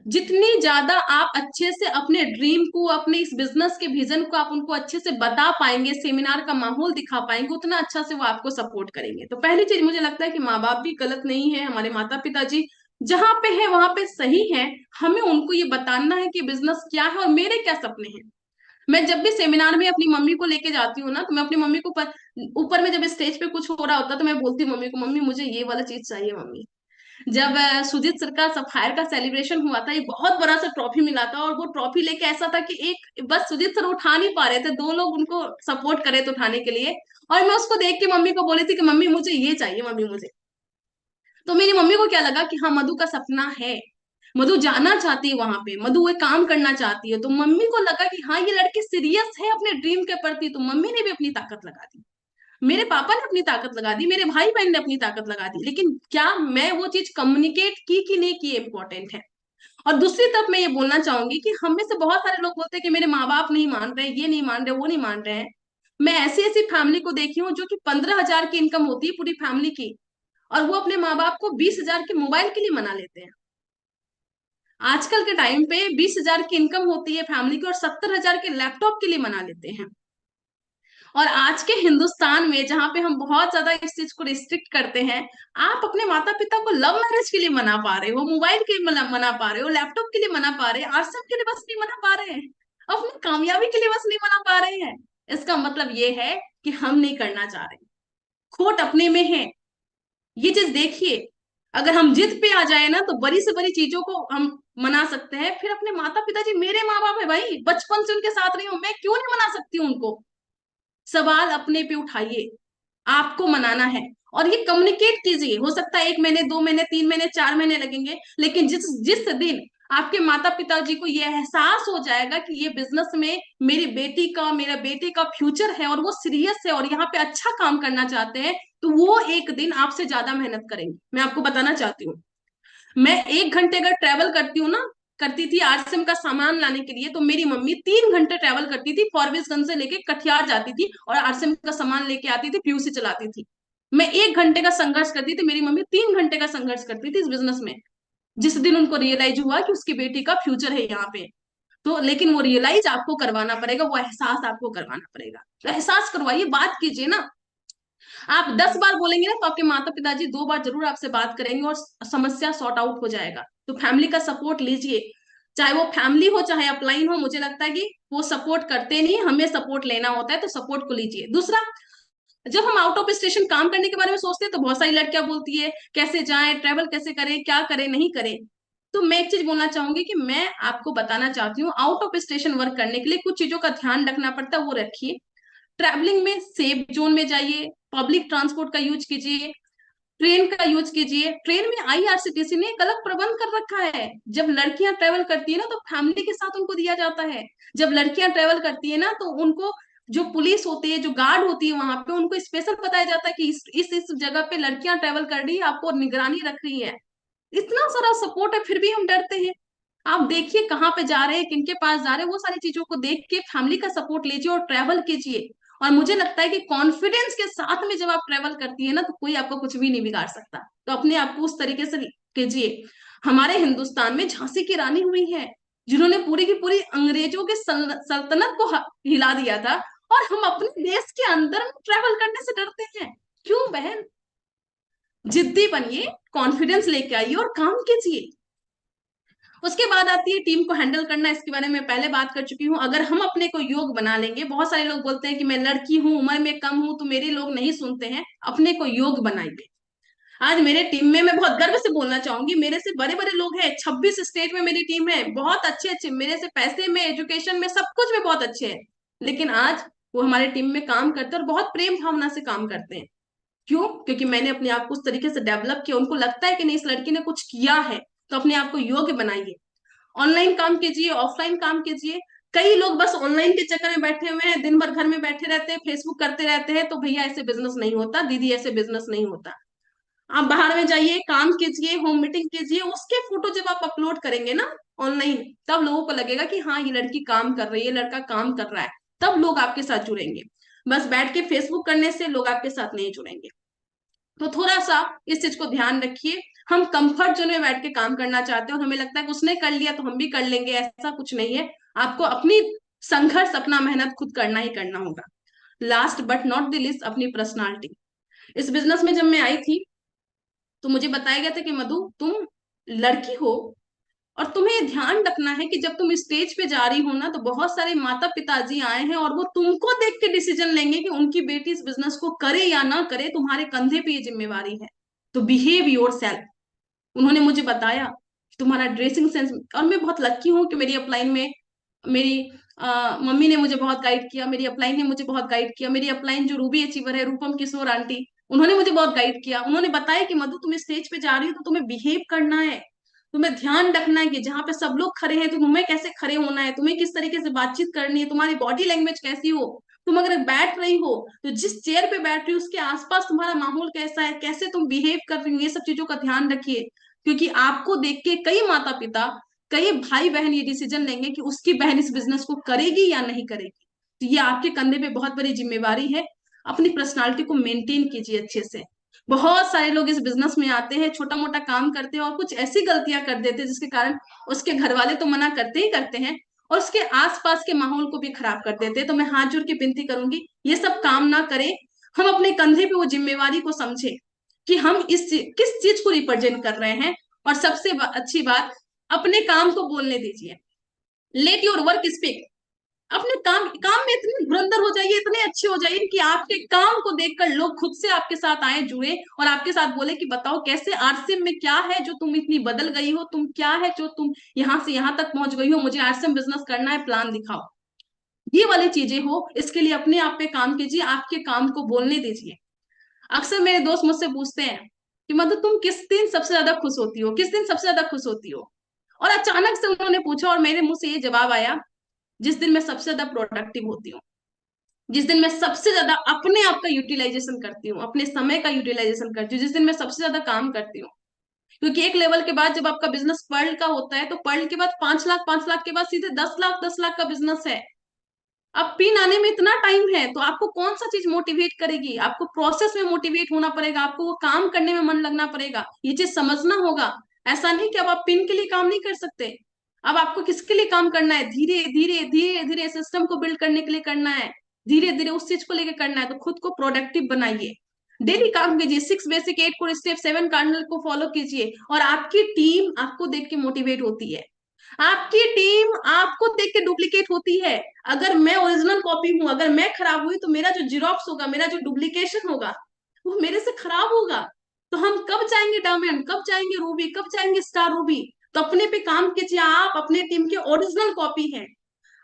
जितनी ज्यादा आप अच्छे से अपने ड्रीम को, अपने इस बिजनेस के विजन को आप उनको अच्छे से बता पाएंगे, सेमिनार का माहौल दिखा पाएंगे, उतना अच्छा से वो आपको सपोर्ट करेंगे। तो पहली चीज मुझे लगता है कि माँ बाप भी गलत नहीं है, हमारे माता पिताजी जहां पे है वहां पे सही है। हमें उनको ये बताना है कि बिजनेस क्या है और मेरे क्या सपने हैं। मैं जब भी सेमिनार में अपनी मम्मी को लेके जाती हूँ ना, तो मैं अपनी मम्मी को ऊपर में जब स्टेज पे कुछ हो रहा होता है, तो मैं बोलती हूँ मम्मी को, मम्मी मुझे ये वाला चीज चाहिए मम्मी। जब सुजीत सर का सफायर का सेलिब्रेशन हुआ था, एक बहुत बड़ा सा ट्रॉफी मिला था, और वो ट्रॉफी लेके ऐसा था कि एक बस सुजीत सर उठा नहीं पा रहे थे, दो लोग उनको सपोर्ट करे थे उठाने के लिए, और मैं उसको देख के मम्मी को बोली थी कि मम्मी मुझे ये चाहिए मम्मी मुझे। तो मेरी मम्मी को क्या लगा कि हाँ मधु का सपना है, मधु जाना चाहती है वहां पे, मधु वो काम करना चाहती है। तो मम्मी को लगा कि हाँ ये लड़की सीरियस है अपने ड्रीम के प्रति, तो मम्मी ने भी अपनी ताकत लगा दी, मेरे पापा ने अपनी ताकत लगा दी, मेरे भाई बहन ने अपनी ताकत लगा दी। लेकिन क्या मैं वो चीज कम्युनिकेट की कि नहीं की, इम्पोर्टेंट है। और दूसरी तरफ मैं ये बोलना चाहूंगी कि हम में से बहुत सारे लोग बोलते हैं कि मेरे माँ बाप नहीं मान रहे, ये नहीं मान रहे, वो नहीं मान रहे हैं। मैं ऐसी ऐसी फैमिली को देखी हूँ जो कि 15,000 की इनकम होती है पूरी फैमिली की, और वो अपने माँ बाप को 20,000 के मोबाइल के लिए मना लेते हैं। आजकल के टाइम पे 20,000 की इनकम होती है फैमिली की, और 70,000 के लैपटॉप के लिए मना लेते हैं। और आज के हिंदुस्तान में जहां पे हम बहुत ज्यादा इस चीज को रिस्ट्रिक्ट करते हैं, आप अपने माता पिता को लव मैरिज के लिए मना पा रहे हो, मोबाइल के लिए मना पा रहे हो, लैपटॉप के लिए मना पा रहे हैं, आरसम के लिए बस नहीं मना पा रहे हैं, अपनी कामयाबी के लिए बस नहीं मना पा रहे हैं। इसका मतलब ये है कि हम नहीं करना चाह रहे, खोट अपने में है। ये चीज देखिए, अगर हम जिद पे आ जाए ना, तो बड़ी से बड़ी चीजों को हम मना सकते हैं। फिर अपने माता पिताजी मेरे माँ बाप है भाई, बचपन से उनके साथ रही हूँ, मैं क्यों नहीं मना सकती हूँ उनको। सवाल अपने पे उठाइए, आपको मनाना है, और ये कम्युनिकेट कीजिए। हो सकता है 1 महीने, 2 महीने, 3 महीने, 4 महीने लगेंगे, लेकिन जिस जिस दिन आपके माता पिताजी को ये एहसास हो जाएगा कि ये बिजनेस में मेरी बेटी का, मेरा बेटे का फ्यूचर है, और वो सीरियस है और यहाँ पे अच्छा काम करना चाहते हैं, तो वो एक दिन आपसे ज्यादा मेहनत करेंगे। मैं आपको बताना चाहती हूँ, मैं 1 घंटे अगर ट्रेवल करती हूँ ना, करती थी आरसीएम का सामान लाने के लिए, तो मेरी मम्मी 3 घंटे ट्रेवल करती थी, फॉरबिसगंज से लेके कटिहार जाती थी, और आरसीएम का सामान लेके आती थी, पीयूसी चलाती थी। मैं 1 घंटे का संघर्ष करती थी, मेरी मम्मी 3 घंटे का संघर्ष करती थी इस बिजनेस में। जिस दिन उनको रियलाइज हुआ कि उसकी बेटी का फ्यूचर है यहाँ पे, तो लेकिन वो रियलाइज आपको करवाना पड़ेगा, वो एहसास आपको करवाना पड़ेगा। तो एहसास करवाइए, बात कीजिए ना। आप 10 बार बोलेंगे ना तो आपके माता पिताजी 2 बार जरूर आपसे बात करेंगे और समस्या सॉर्ट आउट हो जाएगा। तो फैमिली का सपोर्ट लीजिए, चाहे वो फैमिली हो चाहे अपलाइन हो। मुझे लगता है कि वो सपोर्ट करते नहीं, हमें सपोर्ट लेना होता है, तो सपोर्ट को लीजिए। दूसरा, जब हम आउट ऑफ स्टेशन काम करने के बारे में सोचते हैं तो बहुत सारी लड़कियां बोलती है कैसे जाएं, ट्रेवल कैसे करें, क्या करें नहीं करें। तो मैं एक चीज बोलना चाहूंगी कि मैं आपको बताना चाहती हूँ, आउट ऑफ स्टेशन वर्क करने के लिए कुछ चीजों का ध्यान रखना पड़ता है, वो रखिए। ट्रैवलिंग में सेफ जोन में जाइए, पब्लिक ट्रांसपोर्ट का यूज कीजिए, ट्रेन का यूज कीजिए। ट्रेन में आईआरसीटीसी ने एक अलग प्रबंध कर रखा है। जब लड़कियां ट्रेवल करती है ना तो फैमिली के साथ उनको दिया जाता है। जब लड़कियां ट्रेवल करती है ना तो उनको जो पुलिस होती है, जो गार्ड होती है वहां पे, उनको स्पेशल बताया जाता है कि इस जगह पे लड़कियां ट्रेवल कर रही है, आपको निगरानी रख रही है। इतना सारा सपोर्ट है, फिर भी हम डरते हैं। आप देखिए कहाँ पे जा रहे हैं, किनके पास जा रहे हैं, वो सारी चीजों को देख के फैमिली का सपोर्ट लीजिए और ट्रैवल कीजिए। और मुझे लगता है कि कॉन्फिडेंस के साथ में जब आप ट्रैवल करती है ना तो कोई आपका कुछ भी नहीं बिगाड़ सकता। तो अपने आप को उस तरीके से कीजिए। हमारे हिंदुस्तान में झांसी की रानी हुई है, जिन्होंने पूरी की पूरी अंग्रेजों के सल्तनत को हिला दिया था। और हम अपने देश के अंदर में ट्रैवल करने से डरते हैं, क्यों बहन? जिद्दी बनिए, कॉन्फिडेंस लेके आइए और काम कीजिए। उसके बाद आती है टीम को हैंडल करना। इसके बारे में पहले बात कर चुकी हूँ। अगर हम अपने को योग बना लेंगे, बहुत सारे लोग बोलते हैं कि मैं लड़की हूँ, उम्र में कम हूँ, तो मेरे लोग नहीं सुनते हैं। अपने को योग बनाइए। आज मेरे टीम में, मैं बहुत गर्व से बोलना चाहूंगी, मेरे से बड़े बड़े लोग हैं। 26 स्टेट में मेरी टीम है, बहुत अच्छे अच्छे, मेरे से पैसे में, एजुकेशन में, सब कुछ में बहुत अच्छे हैं। लेकिन आज वो हमारे टीम में काम करते हैं और बहुत प्रेम भावना से काम करते हैं। क्यों? क्योंकि मैंने अपने आप को उस तरीके से डेवलप किया। उनको लगता है कि नहीं, इस लड़की ने कुछ किया है। तो अपने आप को योग्य बनाइए। ऑनलाइन काम कीजिए, ऑफलाइन काम कीजिए। कई लोग बस ऑनलाइन के चक्कर में बैठे हुए हैं, दिन भर घर में बैठे रहते हैं, फेसबुक करते रहते हैं। तो भैया ऐसे बिजनेस नहीं होता, दीदी ऐसे बिजनेस नहीं होता। आप बाहर में जाइए, काम कीजिए, होम मीटिंग कीजिए। उसके फोटो जब आप अपलोड करेंगे ना ऑनलाइन, तब लोगों को लगेगा कि हाँ ये लड़की काम कर रही है, लड़का काम कर रहा है। तब लोग आपके साथ जुड़ेंगे। बस बैठ के फेसबुक करने से लोग आपके साथ नहीं जुड़ेंगे। तो थोड़ा सा इस चीज को ध्यान रखिए। हम कंफर्ट जोन में बैठ के काम करना चाहते हैं और हमें लगता है कि उसने कर लिया तो हम भी कर लेंगे, ऐसा कुछ नहीं है। आपको अपनी संघर्ष, अपना मेहनत खुद करना ही करना होगा। Last but not the list, अपनी पर्सनालिटी। इस बिजनेस में जब मैं आई थी तो मुझे बताया गया था कि मधु, तुम लड़की हो और तुम्हें ये ध्यान रखना है कि जब तुम स्टेज पे जा रही हो ना तो बहुत सारे माता पिताजी आए हैं और वो तुमको देख के डिसीजन लेंगे कि उनकी बेटी इस बिजनेस को करे या ना करे। तुम्हारे कंधे पे ये जिम्मेवारी है। तो बिहेव योर सेल्फ। उन्होंने मुझे बताया कि तुम्हारा ड्रेसिंग सेंस, और मैं बहुत लकी हूँ कि मेरी अपलाइन में मेरी मम्मी ने मुझे बहुत गाइड किया, मेरी अपलाइन ने मुझे बहुत गाइड किया। मेरी अपलाइन जो रूबी अचीवर है, रूपम किशोर आंटी, उन्होंने मुझे बहुत गाइड किया। उन्होंने बताया कि मधु, तुम स्टेज पे जा रही हो तो तुम्हें बिहेव करना है। तुम्हें ध्यान रखना है कि जहां पे सब लोग खड़े हैं तो तुम्हें कैसे खड़े होना है, तुम्हें किस तरीके से बातचीत करनी है, तुम्हारी बॉडी लैंग्वेज कैसी हो। तुम अगर बैठ रही हो तो जिस चेयर पे बैठ रही हो उसके आसपास तुम्हारा माहौल कैसा है, कैसे तुम बिहेव कर रही हो, ये सब चीजों का ध्यान रखिए। क्योंकि आपको देख के कई माता पिता, कई भाई बहन ये डिसीजन लेंगे कि उसकी बहन इस बिजनेस को करेगी या नहीं करेगी। तो ये आपके कंधे पे बहुत बड़ी जिम्मेवारी है। अपनी पर्सनालिटी को मेंटेन कीजिए अच्छे से। बहुत सारे लोग इस बिजनेस में आते हैं, छोटा मोटा काम करते हैं और कुछ ऐसी गलतियां कर देते हैं जिसके कारण उसके घर वाले तो मना करते ही करते हैं और उसके आसपास के माहौल को भी खराब कर देते हैं। तो मैं हाथ जोड़ के विनती करूंगी, ये सब काम ना करें। हम अपने कंधे पे वो जिम्मेवारी को समझे कि हम किस चीज को रिप्रेजेंट कर रहे हैं। और सबसे अच्छी बात, अपने काम को बोलने दीजिए। Let your work speak. अपने काम काम में इतने धुरंधर हो जाइए, इतने अच्छे हो जाइए कि आपके काम को देखकर लोग खुद से आपके साथ आए, जुड़े और आपके साथ बोले कि बताओ कैसे, आरसीएम में क्या है जो तुम इतनी बदल गई हो, तुम क्या है जो तुम यहाँ से यहाँ तक पहुंच गई हो, मुझे आरसीएम बिजनेस करना है, प्लान दिखाओ। ये वाली चीजें हो, इसके लिए अपने आप पे काम कीजिए, आपके काम को बोलने दीजिए। अक्सर मेरे दोस्त मुझसे पूछते हैं कि मतलब तुम किस दिन सबसे ज्यादा खुश होती हो, किस दिन सबसे ज्यादा खुश होती हो। और अचानक से उन्होंने पूछा और मेरे मुंह से ये जवाब आया, जिस दिन मैं सबसे ज्यादा प्रोडक्टिव होती हूँ, जिस दिन मैं सबसे ज्यादा अपने आप का यूटिलाइजेशन करती हूँ, अपने समय का यूटिलाइजेशन करती हूँ, जिस दिन मैं सबसे ज्यादा काम करती हूँ। क्योंकि एक लेवल के बाद जब आपका बिजनेस पर्ल का होता है तो पर्ल के बाद 5 लाख, 5 लाख के बाद सीधे 10 लाख, 10 लाख का बिजनेस है। अब पिन आने में इतना टाइम है, तो आपको कौन सा चीज मोटिवेट करेगी? आपको प्रोसेस में मोटिवेट होना पड़ेगा, आपको वो काम करने में मन लगना पड़ेगा, ये चीज समझना होगा। ऐसा नहीं कि अब आप पिन के लिए काम नहीं कर सकते। अब आपको किसके लिए काम करना है? धीरे धीरे धीरे धीरे सिस्टम को बिल्ड करने के लिए करना है, धीरे धीरे उस चीज को लेकर करना है। तो खुद को प्रोडक्टिव बनाइए, डेली काम कीजिए, 6 बेसिक 8 कोर स्टेप 7 कार्डिनल को फॉलो कीजिए, और आपकी टीम आपको देख के मोटिवेट होती है, आपकी टीम आपको देख के डुप्लीकेट होती है। अगर मैं ओरिजिनल कॉपी हूं, अगर मैं खराब हुई, तो मेरा जो जीरोक्स होगा, मेरा जो डुप्लीकेशन होगा, वो मेरे से खराब होगा। तो हम कब चाहेंगे डायमंड, कब चाहेंगे रूबी, कब चाहेंगे स्टार रूबी? तो अपने पे काम कीजिए, आप अपने टीम के ओरिजिनल कॉपी हैं।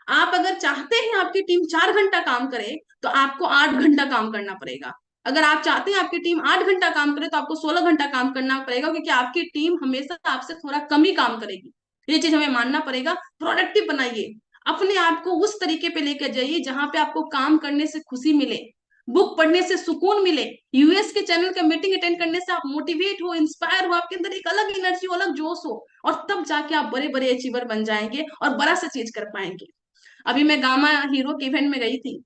आप अगर चाहते हैं आपकी टीम 4 घंटा काम करे, तो आपको 8 घंटा काम करना पड़ेगा। अगर आप चाहते हैं आपकी टीम 8 घंटा काम करे, तो आपको 16 घंटा काम करना पड़ेगा, क्योंकि आपकी टीम हमेशा आपसे थोड़ा कम ही काम करेगी। ये चीज हमें मानना पड़ेगा। प्रोडक्टिव बनाइए, अपने आप को उस तरीके पे लेकर जाइए जहां पे आपको काम करने से खुशी मिले, बुक पढ़ने से सुकून मिले, यूएस के चैनल का मीटिंग अटेंड करने से आप मोटिवेट हो, इंस्पायर हो, आपके अंदर एक अलग एनर्जी हो, अलग जोश हो, और तब जाके आप बड़े बड़े अचीवर बन जाएंगे और बड़ा सा चीज कर पाएंगे। अभी मैं गामा हीरो के इवेंट में गई थी,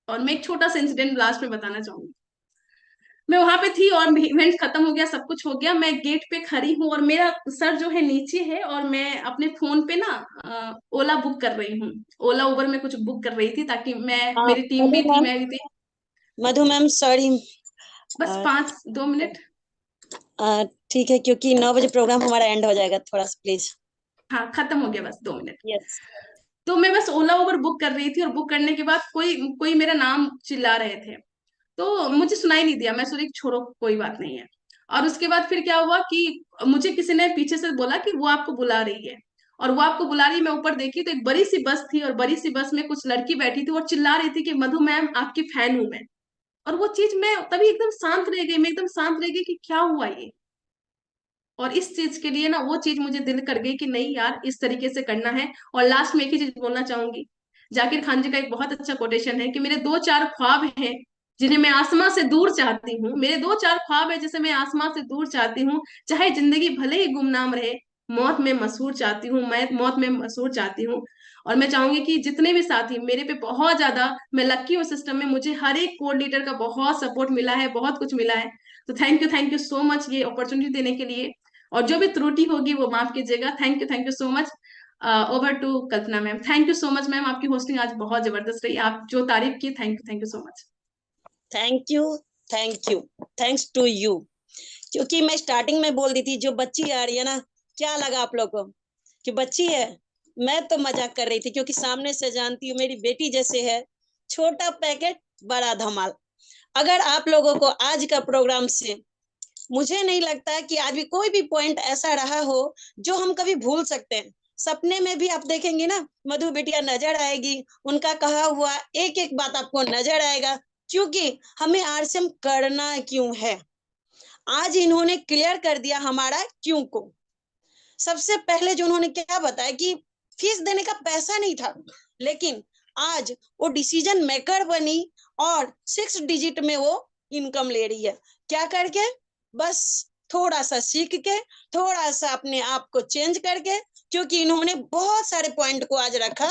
और मैं एक छोटा सा इंसिडेंट लास्ट में बताना चाहूंगी। मैं वहां पे थी और इवेंट खत्म हो गया, सब कुछ हो गया, मैं गेट पे खड़ी हूँ, और मेरा सर जो है नीचे है, और मैं अपने फोन पे ना ओला बुक कर रही हूँ, ओला उबर में कुछ बुक कर रही थी, ताकि मैं, मेरी टीम मधु भी थी, मैम, मैं भी थी। मधु मैम सॉरी। बस 2 मिनट। ठीक है, क्योंकि 9 बजे प्रोग्राम हमारा एंड हो जाएगा, थोड़ा सा प्लीज। हाँ, खत्म हो गया, बस 2 मिनट। यस। तो मैं बस ओला उबर बुक कर रही थी, और बुक करने के बाद कोई कोई मेरा नाम चिल्ला रहे थे, तो मुझे सुनाई नहीं दिया, मैं सोची छोड़ो कोई बात नहीं है। और उसके बाद फिर क्या हुआ कि मुझे किसी ने पीछे से बोला कि वो आपको बुला रही है, और वो आपको बुला रही है। मैं ऊपर देखी तो एक बड़ी सी बस थी, और बड़ी सी बस में कुछ लड़की बैठी थी, और चिल्ला रही थी कि मधु मैम आपकी फैन हूं मैं। और वो चीज, मैं तभी एकदम शांत रह गई, मैं एकदम शांत रह गई कि क्या हुआ ये। और इस चीज के लिए ना, वो चीज मुझे दिल कर गई कि नहीं यार, इस तरीके से करना है। और लास्ट में एक ही चीज बोलना चाहूंगी, जाकिर खान जी का एक बहुत अच्छा कोटेशन है कि मेरे 2-4 ख्वाब हैं जिन्हें मैं आसमां से दूर चाहती हूँ, मेरे 2-4 ख्वाब है जिसे मैं आसमां से दूर चाहती हूँ, चाहे जिंदगी भले ही गुमनाम रहे, मौत में मशहूर चाहती हूँ, मैं मौत में मशहूर चाहती हूँ। और मैं चाहूंगी कि जितने भी साथी मेरे पे बहुत ज्यादा, मैं लकी हूँ सिस्टम में, मुझे हर एक कोर लीडर का बहुत सपोर्ट मिला है, बहुत कुछ मिला है। तो थैंक यू सो मच ये अपॉर्चुनिटी देने के लिए। और जो भी त्रुटि होगी वो माफ कीजिएगा। Thank you so much. Over to Kalpana ma'am. Thank you so much ma'am, आपकी होस्टिंग आज बहुत जबरदस्त रही, आप जो तारीफ की, thank you so much. Thank you, thank you, thanks to you. क्योंकि मैं स्टार्टिंग में बोल दी थी, जो बच्ची आ रही है ना, क्या लगा आप लोगों को कि बच्ची है? मैं तो मजाक कर रही थी, क्योंकि सामने से जानती हूँ, मेरी बेटी जैसे है, छोटा पैकेट बड़ा धमाल। अगर आप लोगों को आज का प्रोग्राम से, मुझे नहीं लगता कि आज भी कोई भी पॉइंट ऐसा रहा हो जो हम कभी भूल सकते हैं। सपने में भी आप देखेंगे ना, मधु बिटिया नजर आएगी, उनका कहा हुआ एक एक बात आपको नजर आएगा। क्योंकि हमें आरसीएम करना क्यों है, आज इन्होंने क्लियर कर दिया हमारा क्यों को। सबसे पहले जो उन्होंने क्या बताया कि फीस देने का पैसा नहीं था, लेकिन आज वो डिसीजन मेकर बनी, और 6 डिजिट में वो इनकम ले रही है। क्या करके? बस थोड़ा सा सीख के, थोड़ा सा अपने आप को चेंज करके। क्योंकि इन्होंने बहुत सारे पॉइंट को आज रखा,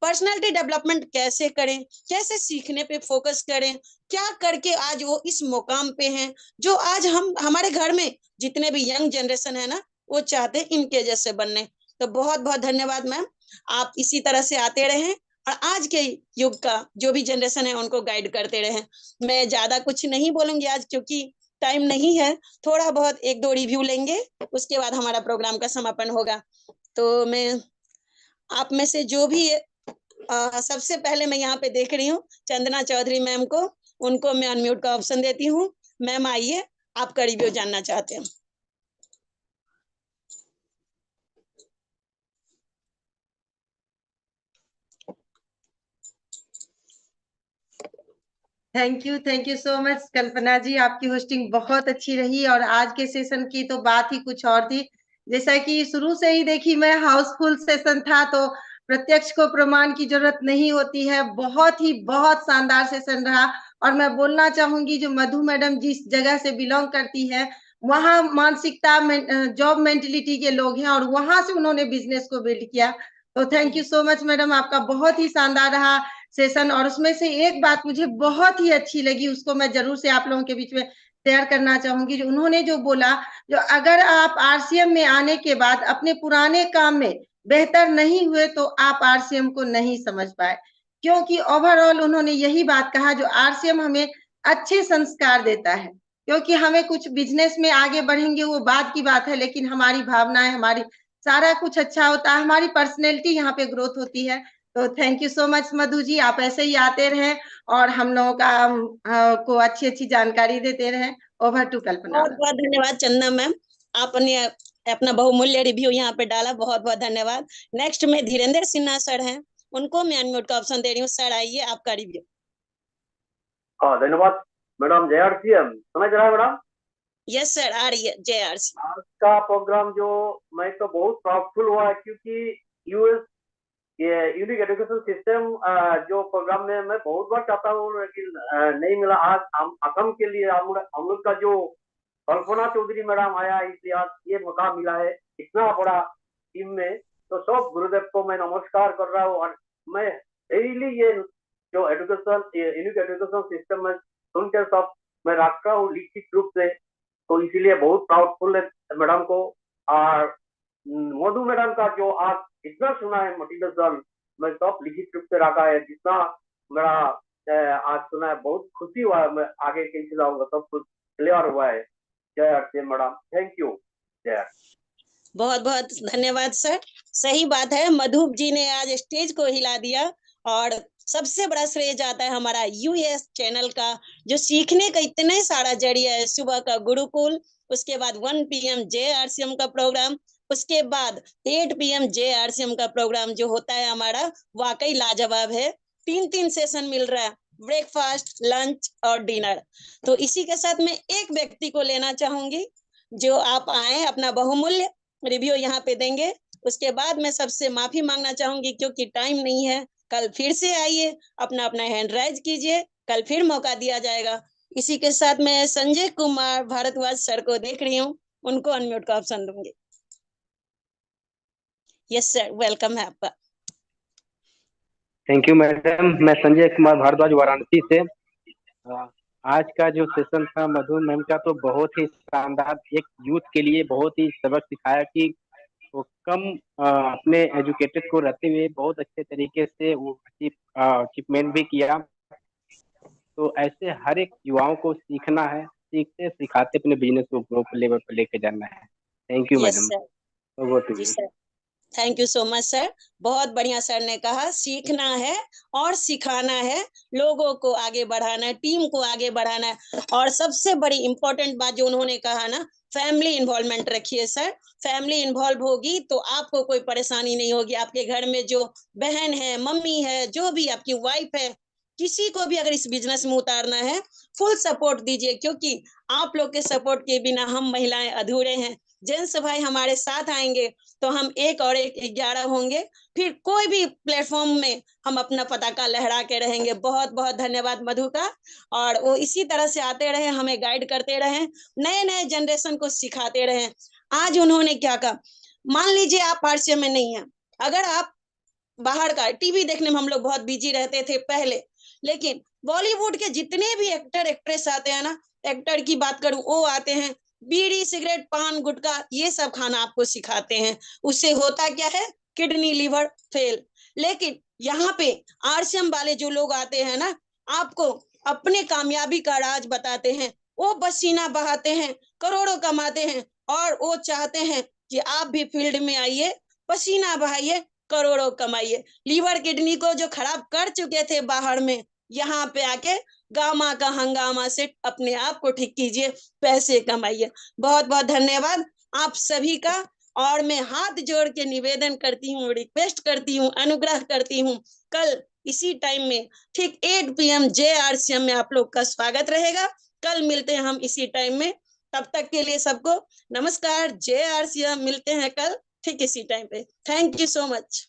पर्सनालिटी डेवलपमेंट कैसे करें, कैसे सीखने पे फोकस करें, क्या करके आज वो इस मुकाम पे हैं, जो आज हम हमारे घर में जितने भी यंग जनरेशन है ना, वो चाहते हैं इनके जैसे बनने। तो बहुत बहुत धन्यवाद मैम, आप इसी तरह से आते रहें, और आज के युग का जो भी जनरेशन है उनको गाइड करते रहें। मैं ज्यादा कुछ नहीं बोलूंगी आज, क्योंकि टाइम नहीं है। थोड़ा बहुत 1-2 रिव्यू लेंगे, उसके बाद हमारा प्रोग्राम का समापन होगा। तो मैं आप में से जो भी सबसे पहले मैं यहाँ पे देख रही हूँ चंदना चौधरी मैम को, उनको मैं अनम्यूट का ऑप्शन देती हूँ। मैम आइए, आपका रिव्यू जानना चाहते हैं। थैंक यू सो मच कल्पना जी, आपकी होस्टिंग बहुत अच्छी रही, और आज के सेशन की तो बात ही कुछ और थी। जैसा कि शुरू से ही देखी मैं, हाउसफुल सेशन था, तो प्रत्यक्ष को प्रमाण की जरूरत नहीं होती है। बहुत ही बहुत शानदार सेशन रहा। और मैं बोलना चाहूंगी, जो मधु मैडम जिस जगह से बिलोंग करती है, वहाँ मानसिकता में जॉब मेंटेलिटी के लोग हैं, और वहां से उन्होंने बिजनेस को बिल्ड किया। तो thank you so much madam, आपका बहुत ही शानदार रहा सेशन। और उसमें से एक बात मुझे बहुत ही अच्छी लगी, उसको मैं जरूर से आप लोगों के बीच में शेयर करना चाहूंगी। जो उन्होंने जो बोला, जो अगर आप आरसीएम में आने के बाद अपने पुराने काम में बेहतर नहीं हुए तो आप आरसीएम को नहीं समझ पाए। क्योंकि ओवरऑल उन्होंने यही बात कहा, जो आरसीएम हमें अच्छे संस्कार देता है। क्योंकि हमें कुछ बिजनेस में आगे बढ़ेंगे वो बात की बात है, लेकिन हमारी भावनाएं, हमारी सारा कुछ अच्छा होता है, हमारी पर्सनैलिटी यहाँ पे ग्रोथ होती है। तो thank you so much Madhu ji, आप ऐसे ही आते रहें और हम लोगों का को अच्छी अच्छी जानकारी देते रहें। ओवर टू कल्पना बहुत मैम। बहुत धन्यवाद चंदा मैम, आपने अपना बहुमूल्य रिव्यू यहाँ पे डाला, बहुत बहुत धन्यवाद। नेक्स्ट में धीरेन्द्र सिन्हा सर हैं, उनको मैं अनम्यूट का ऑप्शन दे रही हूँ। सर आइए, आपका रिव्यू। हाँ धन्यवाद मैडम। JRCM समझ रहा है मैडम? यस सर, आ रही है JRC। आज का प्रोग्राम जो मैं तो बहुत प्राउडफुल हुआ है, क्योंकि यूएस ये यूनिक एजुकेशन सिस्टम जो प्रोग्राम में मैं बहुत बार चाहता हूँ, लेकिन नहीं मिला। आज हम असम के लिए हम लोग का जो कल्पना चौधरी मैडम आया, इसलिए आज ये मौका मिला है इतना बड़ा टीम में। तो सब गुरुदेव को मैं नमस्कार कर रहा हूँ। और मैं डेली ये जो एजुकेशन यूनिक एजुकेशन सिस्टम में सुनकर सब मैं रखता हूँ लिखित रूप से। तो इसीलिए बहुत प्राउडफुल है मैडम को। और मधु मैडम का जो आज इतना सुना है मोटिवेशन, मैं सब लिखित रूप से रखा है। जितना मेरा आज सुना है, बहुत खुशी हुआ है। मैं आगे कैसे जाऊंगा, सब कुछ क्लियर हुआ है। जय आरती मैडम, थैंक यू। जय। बहुत बहुत धन्यवाद सर। सही बात है, मधु जी ने आज स्टेज को हिला दिया। और सबसे बड़ा श्रेय जाता है हमारा यूएस चैनल का, जो सीखने का इतना सारा जरिया है। सुबह का गुरुकुल, उसके बाद 1 PM JRCM का प्रोग्राम, उसके बाद 8 PM JRCM का प्रोग्राम जो होता है हमारा, वाकई लाजवाब है। 3-3 सेशन मिल रहा है, ब्रेकफास्ट, लंच और डिनर। तो इसी के साथ मैं एक व्यक्ति को लेना चाहूंगी, जो आप आए अपना बहुमूल्य रिव्यू यहाँ पे देंगे। उसके बाद मैं सबसे माफी मांगना चाहूंगी, क्योंकि टाइम नहीं है। कल फिर से आइए, अपना अपना हैंड राइज कीजिए, कल फिर मौका दिया जाएगा। इसी के साथ मैं संजय कुमार भारद्वाज सर को देख रही हूँ, उनको अनम्यूट का ऑप्शन दूंगी। यस सर, वेलकम है आपका। Thank you madam. मैं संजय कुमार भारद्वाज, वाराणसी से। आज का जो सेशन था मधु मैम का, तो बहुत ही शानदार, एक यूथ के लिए बहुत ही सबक सिखाया कि वो कम अपने एजुकेटेड को रहते हुए बहुत अच्छे तरीके से वो अचीवमेंट भी किया। तो ऐसे हर एक युवाओं को सीखना है, सीखते सिखाते अपने बिजनेस को ग्रोथ लेवल पर लेके जाना है। Thank you yes madam. Sir. जी sir, thank you so much sir. बहुत बढ़िया सर ने कहा, सीखना है और सिखाना है, लोगों को आगे बढ़ाना है, टीम को आगे बढ़ाना है। और सबसे बड़ी इंपॉर्टेंट बात जो उन्होंने कहा ना, फैमिली इन्वॉल्वमेंट रखिए सर। फैमिली इन्वॉल्व होगी तो आपको कोई परेशानी नहीं होगी। आपके घर में जो बहन है, मम्मी है, जो भी आपकी वाइफ है, किसी को भी अगर इस बिजनेस में उतारना है, फुल सपोर्ट दीजिए। क्योंकि आप लोग के सपोर्ट के बिना हम महिलाएं अधूरे हैं। जेंट्स भाई हमारे साथ आएंगे तो हम 1 और 1 11 होंगे। फिर कोई भी प्लेटफॉर्म में हम अपना पताका लहरा के रहेंगे। बहुत बहुत धन्यवाद मधु का। और वो इसी तरह से आते रहे, हमें गाइड करते रहे, नए नए जनरेशन को सिखाते रहे। आज उन्होंने क्या कहा, मान लीजिए आप आरसीएम में नहीं है, अगर आप बाहर का टीवी देखने में हम लोग बहुत बिजी रहते थे पहले, लेकिन बॉलीवुड के जितने भी एक्टर एक्ट्रेस आते हैं ना, एक्टर की बात करूं, वो आते हैं, बीड़ी सिगरेट पान गुटखा ये सब खाना आपको सिखाते हैं। उससे होता क्या है, किडनी लिवर फेल। लेकिन यहाँ पे आरसीएम वाले जो लोग आते हैं ना, आपको अपने कामयाबी का राज बताते हैं। वो पसीना बहाते हैं, करोड़ों कमाते हैं, और वो चाहते हैं कि आप भी फील्ड में आइए, पसीना बहाइए, करोड़ों कमाइए। लीवर किडनी को जो खराब कर चुके थे बाहर में, यहाँ पे आके गामा का हंगामा से अपने आप को ठीक कीजिए, पैसे कमाइए। बहुत बहुत धन्यवाद आप सभी का। और मैं हाथ जोड़ के निवेदन करती हूँ, रिक्वेस्ट करती हूँ, अनुग्रह करती हूँ, कल इसी टाइम में ठीक 8 PM JRCM में आप लोग का स्वागत रहेगा। कल मिलते हैं हम इसी टाइम में। तब तक के लिए सबको नमस्कार। JRCM मिलते हैं कल ठीक इसी टाइम पे। Thank you so much.